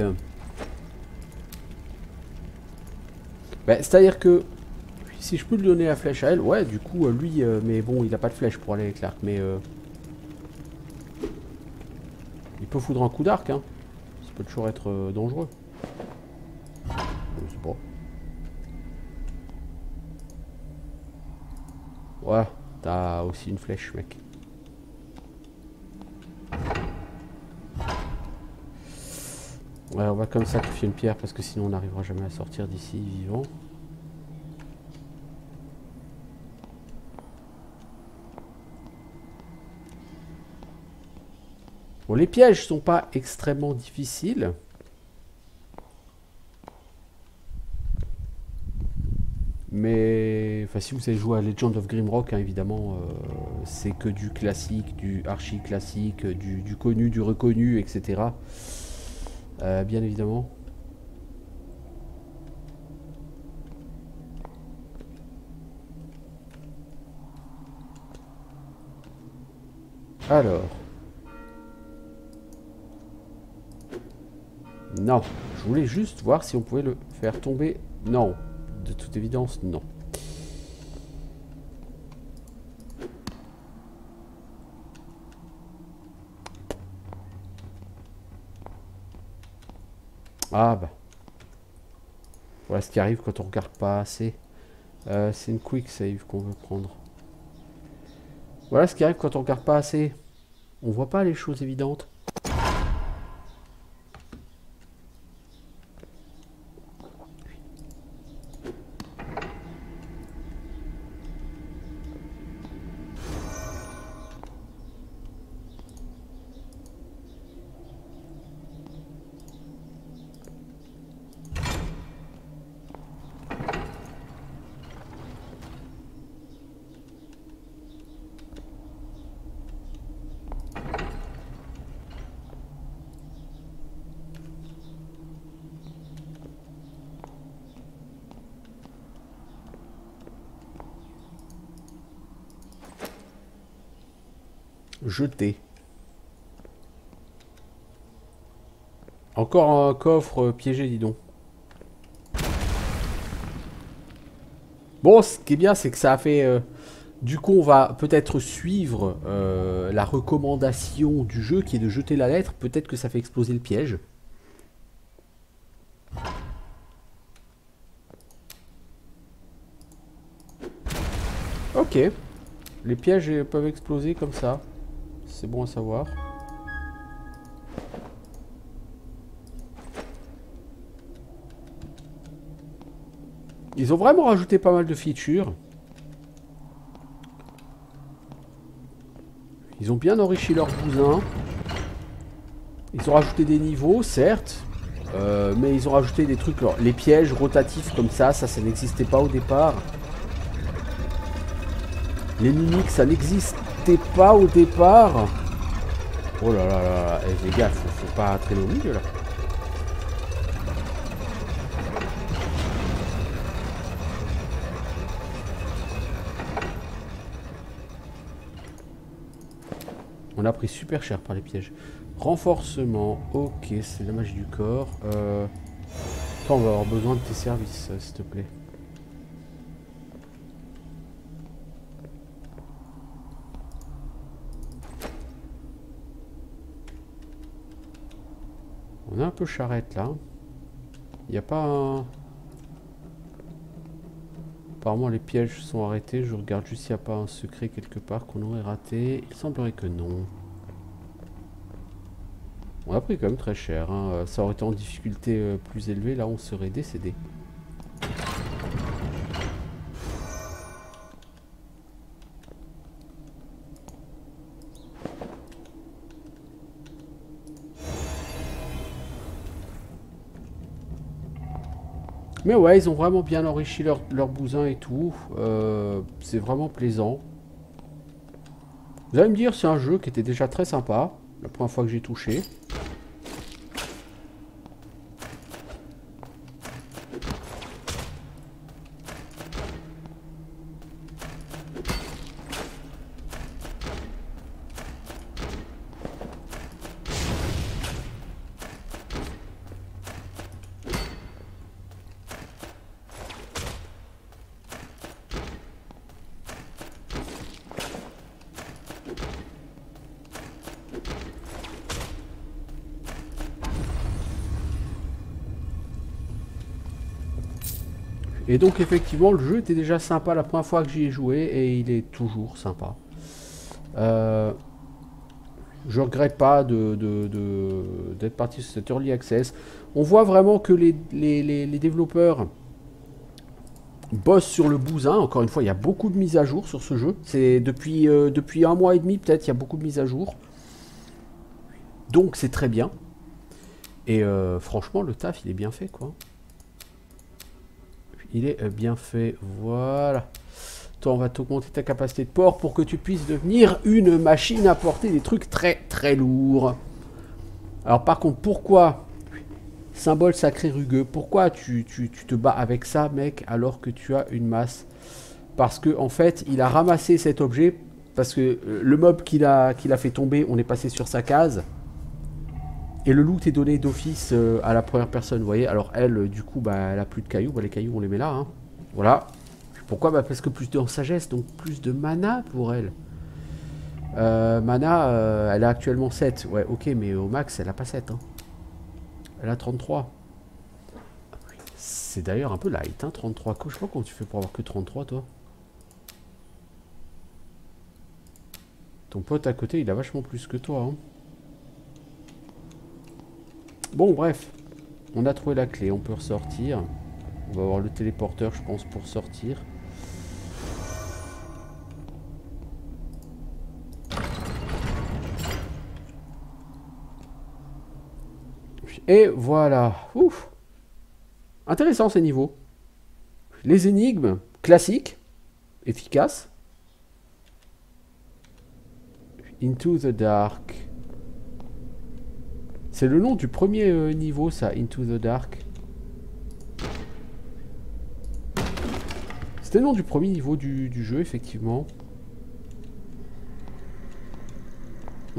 Ben, c'est-à-dire que si je peux lui donner la flèche à elle, ouais, du coup, lui, mais bon, il a pas de flèche pour aller avec l'arc, mais il peut foutre un coup d'arc, hein. Ça peut toujours être dangereux. Je sais pas. Ouais, t'as aussi une flèche, mec. Ouais, on va comme sacrifier une pierre parce que sinon on n'arrivera jamais à sortir d'ici vivant. Bon, les pièges sont pas extrêmement difficiles. Mais, enfin, si vous avez joué à Legend of Grimrock, hein, évidemment, c'est que du classique, du archi classique, du connu, du reconnu, etc. Bien évidemment. Alors. Non. Je voulais juste voir si on pouvait le faire tomber. Non. De toute évidence, non. Ah bah. Voilà ce qui arrive quand on regarde pas assez. C'est une quick save qu'on veut prendre. Voilà ce qui arrive quand on regarde pas assez. On voit pas les choses évidentes. Jeter. Encore un coffre piégé, dis donc. Bon, ce qui est bien, c'est que ça a fait... du coup, on va peut-être suivre la recommandation du jeu qui est de jeter la lettre. Peut-être que ça fait exploser le piège. Ok. Les pièges peuvent exploser comme ça. C'est bon à savoir. Ils ont vraiment rajouté pas mal de features. Ils ont bien enrichi leur bousin. Ils ont rajouté des niveaux, certes. Mais ils ont rajouté des trucs, alors, les pièges rotatifs comme ça n'existait pas au départ. Les mimiques, ça n'existait pas au départ. Oh là là là, eh, les gars, faut pas traîner au milieu là. On a pris super cher par les pièges. Renforcement, ok, c'est la magie du corps. Attends, on va avoir besoin de tes services, s'il te plaît. On a un peu charrette là. Il n'y a pas un... Apparemment les pièges sont arrêtés. Je regarde juste s'il n'y a pas un secret quelque part qu'on aurait raté. Il semblerait que non. On a pris quand même très cher. Hein. Ça aurait été en difficulté plus élevée. Là on serait décédé. Mais ouais, ils ont vraiment bien enrichi leur bousin et tout. C'est vraiment plaisant. Vous allez me dire, c'est un jeu qui était déjà très sympa. La première fois que j'ai touché. Et donc effectivement le jeu était déjà sympa la première fois que j'y ai joué et il est toujours sympa. Je regrette pas d'être parti sur cet early access. On voit vraiment que les développeurs bossent sur le bousin. Encore une fois, il y a beaucoup de mises à jour sur ce jeu. C'est depuis 1 mois et demi peut-être, il y a beaucoup de mises à jour. Donc c'est très bien. Et franchement le taf il est bien fait quoi. Il est bien fait, voilà. Toi, on va t'augmenter ta capacité de port pour que tu puisses devenir une machine à porter des trucs très très lourds. Alors par contre, pourquoi, symbole sacré rugueux, pourquoi tu te bats avec ça, mec, alors que tu as une masse? Parce que en fait, il a ramassé cet objet, parce que le mob qu'il a fait tomber, on est passé sur sa case. Et le loot est donné d'office à la première personne, vous voyez. Alors elle, du coup, bah, elle a plus de cailloux. Bah, les cailloux, on les met là. Hein. Voilà. Pourquoi? Bah, parce que plus de sagesse, donc plus de mana pour elle. Mana, elle a actuellement 7. Ouais, ok, mais au max, elle a pas 7. Hein. Elle a 33. C'est d'ailleurs un peu light, hein, 33. Je sais pas comment tu fais pour avoir que 33, toi. Ton pote à côté, il a vachement plus que toi. Hein. Bon, bref, on a trouvé la clé, on peut ressortir. On va avoir le téléporteur, je pense, pour sortir. Et voilà. Ouf. Intéressant ces niveaux. Les énigmes classiques, efficaces. Into the Dark. C'est le nom du premier niveau, ça, Into the Dark. C'était le nom du premier niveau du jeu, effectivement.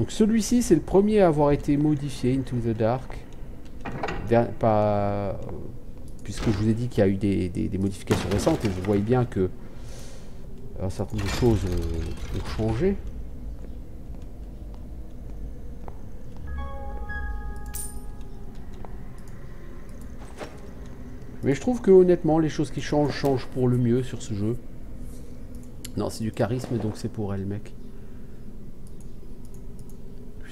Donc celui-ci, c'est le premier à avoir été modifié, Into the Dark. Puisque je vous ai dit qu'il y a eu des modifications récentes, et vous voyez bien que un certain nombre de choses ont changé. Mais je trouve que honnêtement, les choses qui changent pour le mieux sur ce jeu. Non, c'est du charisme, donc c'est pour elle, mec.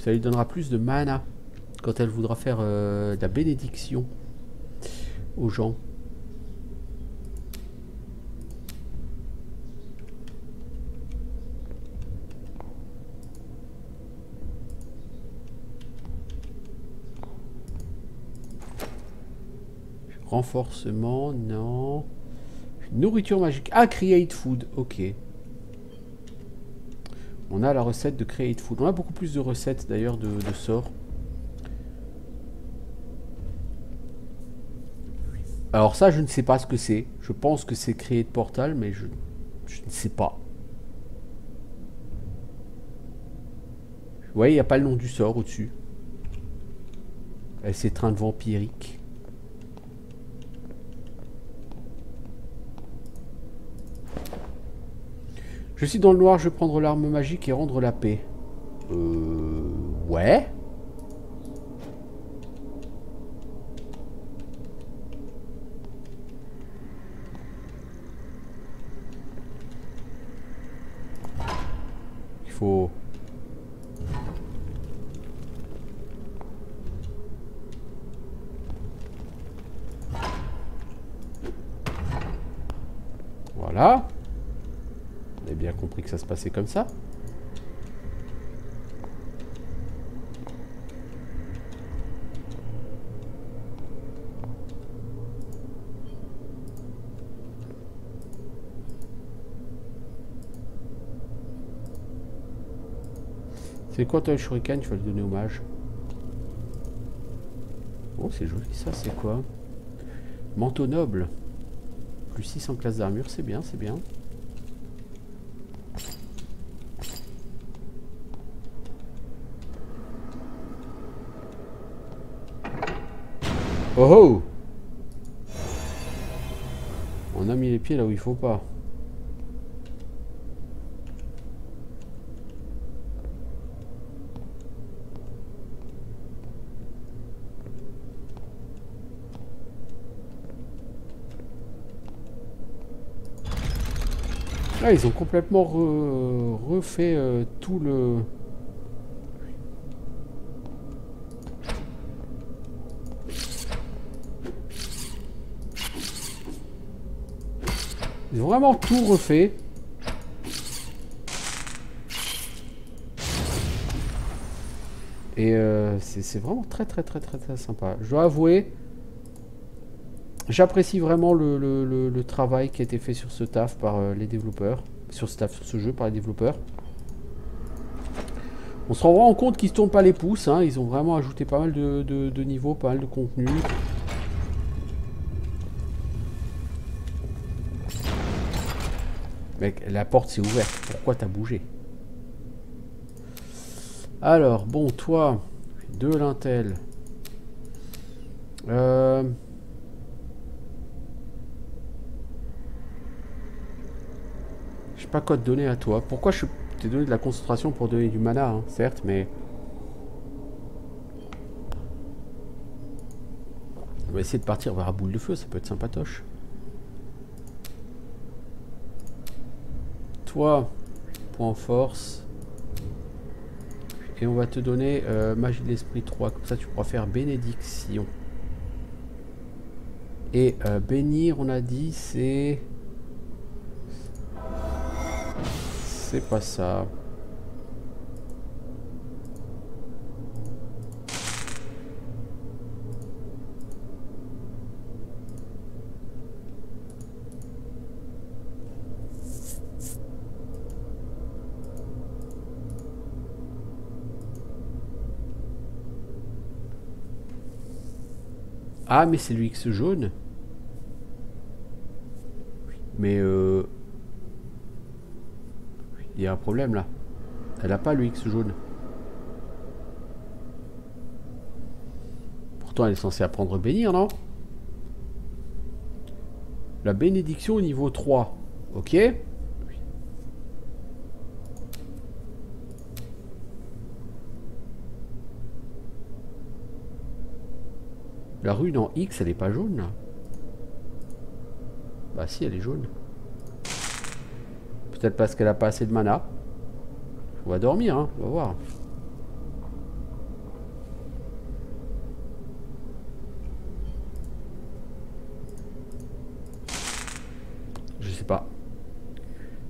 Ça lui donnera plus de mana quand elle voudra faire de la bénédiction aux gens. Renforcement, non. Nourriture magique. Ah, create food, ok. On a la recette de create food. On a beaucoup plus de recettes d'ailleurs de sorts. Alors ça, je ne sais pas ce que c'est. Je pense que c'est create portal, mais je ne sais pas. Vous voyez, il n'y a pas le nom du sort au-dessus. C'est train de vampirique. Je suis dans le noir, je vais prendre l'arme magique et rendre la paix. Ouais. Il faut... Voilà. On avait bien compris que ça se passait comme ça. C'est quoi toi le shuriken? Tu vas lui donner hommage. Oh, c'est joli ça, c'est quoi? Manteau noble. Plus 6 en classe d'armure, c'est bien, c'est bien. Oh oh! On a mis les pieds là où il faut pas. Ah, ils ont complètement refait tout le... Ils ont vraiment tout refait. Et c'est vraiment très sympa. Je dois avouer, j'apprécie vraiment le travail qui a été fait sur ce taf par les développeurs. Sur ce jeu par les développeurs. On se rend vraiment compte qu'ils ne se tournent pas les pouces. Hein. Ils ont vraiment ajouté pas mal de niveaux, pas mal de contenu. Mec, la porte s'est ouverte. Pourquoi t'as bougé? Alors, bon, toi, de l'intel. Je sais pas quoi te donner à toi. Pourquoi je t'ai donné de la concentration pour donner du mana, hein, certes, mais... On va essayer de partir vers la boule de feu, ça peut être sympatoche. Toi, point force. Et on va te donner magie de l'esprit 3. Comme ça, tu pourras faire bénédiction. Et bénir, on a dit, c'est... C'est pas ça. Ah, mais c'est l'UX jaune. Mais il y a un problème là. Elle a pas l'UX jaune. pourtant elle est censée apprendre à bénir, non? La bénédiction au niveau 3. Ok. La rune en X, elle est pas jaune, là? Bah si, elle est jaune. Peut-être parce qu'elle a pas assez de mana. On va dormir, hein, on va voir. Je sais pas.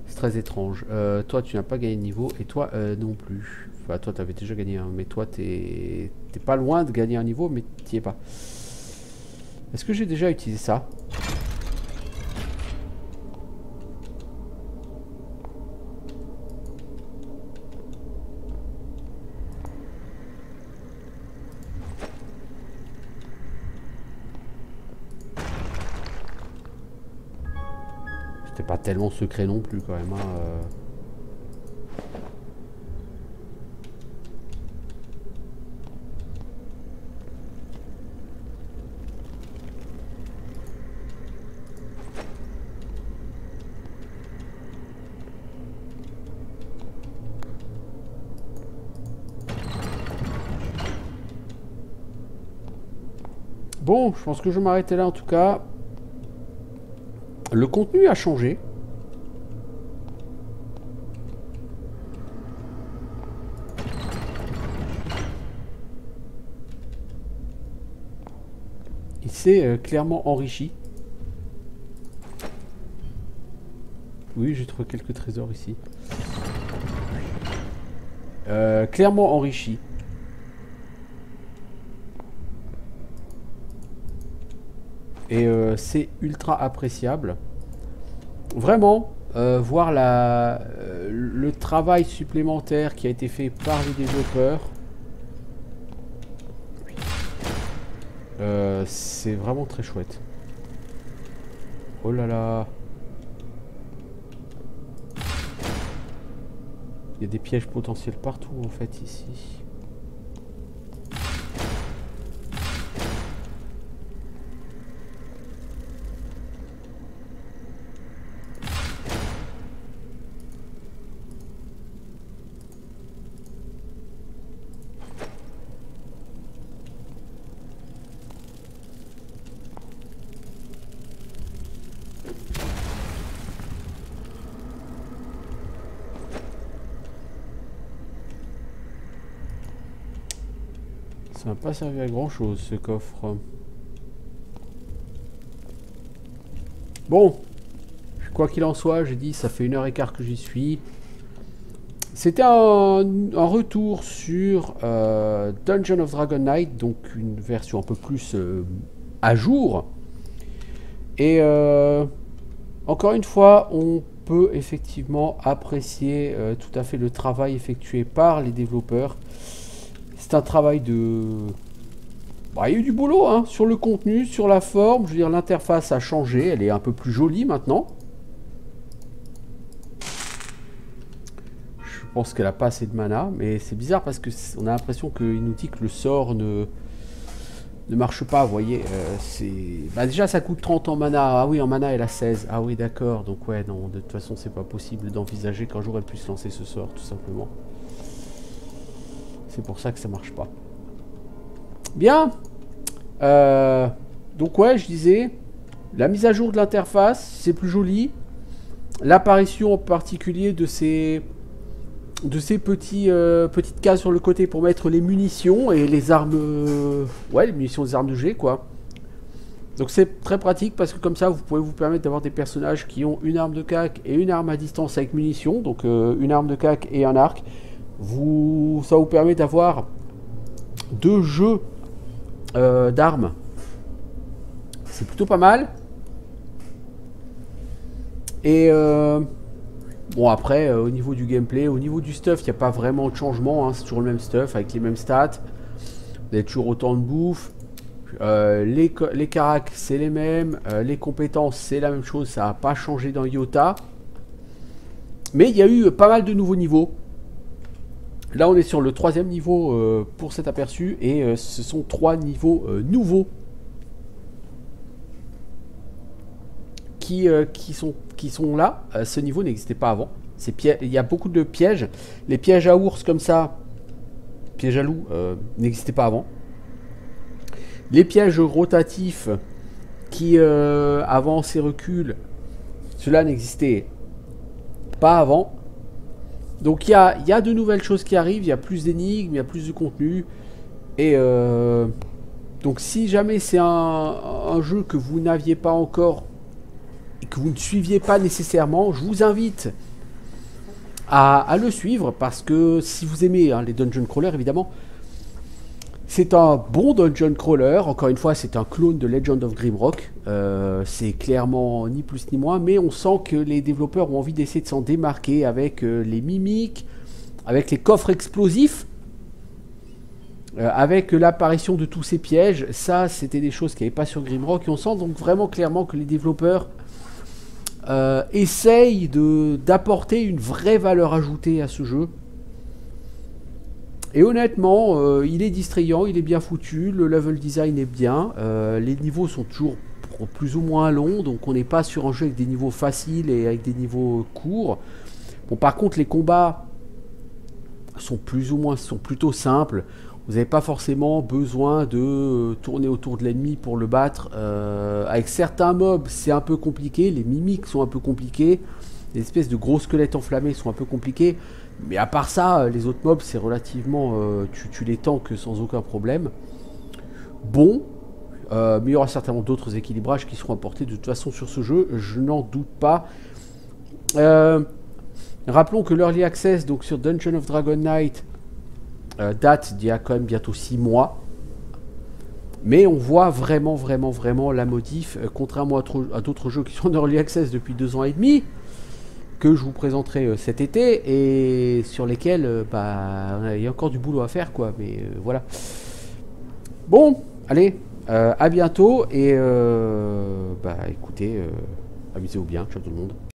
C'est très étrange. Toi, tu n'as pas gagné de niveau. Et toi, non plus. Enfin, toi, tu avais déjà gagné un. Mais toi, t'es pas loin de gagner un niveau, mais t'y es pas. Est-ce que j'ai déjà utilisé ça? C'était pas tellement secret non plus quand même. Hein, Bon, je pense que je vais m'arrêter là en tout cas. Le contenu a changé. Il s'est clairement enrichi. Oui, j'ai trouvé quelques trésors ici. Clairement enrichi. Et c'est ultra appréciable. Vraiment, voir le travail supplémentaire qui a été fait par les développeurs. C'est vraiment très chouette. Oh là là. Il y a des pièges potentiels partout en fait ici. Ça m'a pas servi à grand chose ce coffre. Bon, quoi qu'il en soit, j'ai dit ça fait 1h15 que j'y suis. C'était un retour sur Dungeon of Dragon Knight, donc une version un peu plus à jour. Et encore une fois, on peut effectivement apprécier tout à fait le travail effectué par les développeurs. C'est un travail de... Bah, il y a eu du boulot hein, sur le contenu, sur la forme. Je veux dire, l'interface a changé. Elle est un peu plus jolie maintenant. Je pense qu'elle n'a pas assez de mana. Mais c'est bizarre parce qu'on a l'impression qu'il nous dit que le sort ne marche pas. Vous voyez, bah, déjà, ça coûte 30 en mana. Ah oui, en mana, elle a 16. Ah oui, d'accord. Donc ouais, non, de toute façon, c'est pas possible d'envisager qu'un jour elle puisse lancer ce sort, tout simplement. C'est pour ça que ça marche pas. Bien. Donc ouais, je disais, la mise à jour de l'interface, c'est plus joli. L'apparition en particulier de ces petites cases sur le côté pour mettre les munitions et les armes... ouais, les munitions des armes de jet, quoi. Donc c'est très pratique parce que comme ça, vous pouvez vous permettre d'avoir des personnages qui ont une arme de cac et une arme à distance avec munitions. Donc une arme de cac et un arc. Ça vous permet d'avoir 2 jeux d'armes. C'est plutôt pas mal. Et bon après au niveau du gameplay, au niveau du stuff, il n'y a pas vraiment de changement hein, c'est toujours le même stuff avec les mêmes stats. Vous avez toujours autant de bouffe. Les caracs c'est les mêmes. Les compétences c'est la même chose. Ça n'a pas changé dans Iota. Mais il y a eu pas mal de nouveaux niveaux. Là, on est sur le 3e niveau pour cet aperçu, et ce sont 3 niveaux nouveaux qui sont là. Ce niveau n'existait pas avant. Il y a beaucoup de pièges. Les pièges à ours comme ça, pièges à loup, n'existaient pas avant. Les pièges rotatifs qui avancent et reculent, cela n'existait pas avant. Donc il y a de nouvelles choses qui arrivent, il y a plus d'énigmes, il y a plus de contenu. Et donc si jamais c'est un jeu que vous n'aviez pas encore et que vous ne suiviez pas nécessairement, je vous invite à le suivre, parce que si vous aimez les dungeon crawlers, évidemment, c'est un bon dungeon crawler. Encore une fois, c'est un clone de Legend of Grimrock. C'est clairement ni plus ni moins, mais on sent que les développeurs ont envie d'essayer de s'en démarquer avec les mimiques, avec les coffres explosifs, avec l'apparition de tous ces pièges. Ça, c'était des choses qu'il n'y avait pas sur Grimrock, et on sent donc vraiment clairement que les développeurs essayent d'apporter une vraie valeur ajoutée à ce jeu. Et honnêtement, il est distrayant, il est bien foutu, le level design est bien, les niveaux sont toujours plus ou moins longs, donc on n'est pas sur un jeu avec des niveaux faciles et avec des niveaux courts. Bon, par contre, les combats sont plutôt simples. Vous n'avez pas forcément besoin de tourner autour de l'ennemi pour le battre. Avec certains mobs, c'est un peu compliqué, les mimiques sont un peu compliquées, les espèces de gros squelettes enflammés sont un peu compliqués. Mais à part ça, les autres mobs, c'est relativement... tu les tankes sans aucun problème. Bon, mais il y aura certainement d'autres équilibrages qui seront apportés de toute façon sur ce jeu, je n'en doute pas. Rappelons que l'Early Access, donc sur Dungeon of Dragonnight, date d'il y a quand même bientôt 6 mois. Mais on voit vraiment la modif, contrairement à d'autres jeux qui sont en Early Access depuis 2 ans et demi, que je vous présenterai cet été, et sur lesquels il y a encore du boulot à faire, quoi, mais voilà. Bon, allez, à bientôt, et écoutez, amusez-vous bien, ciao tout le monde.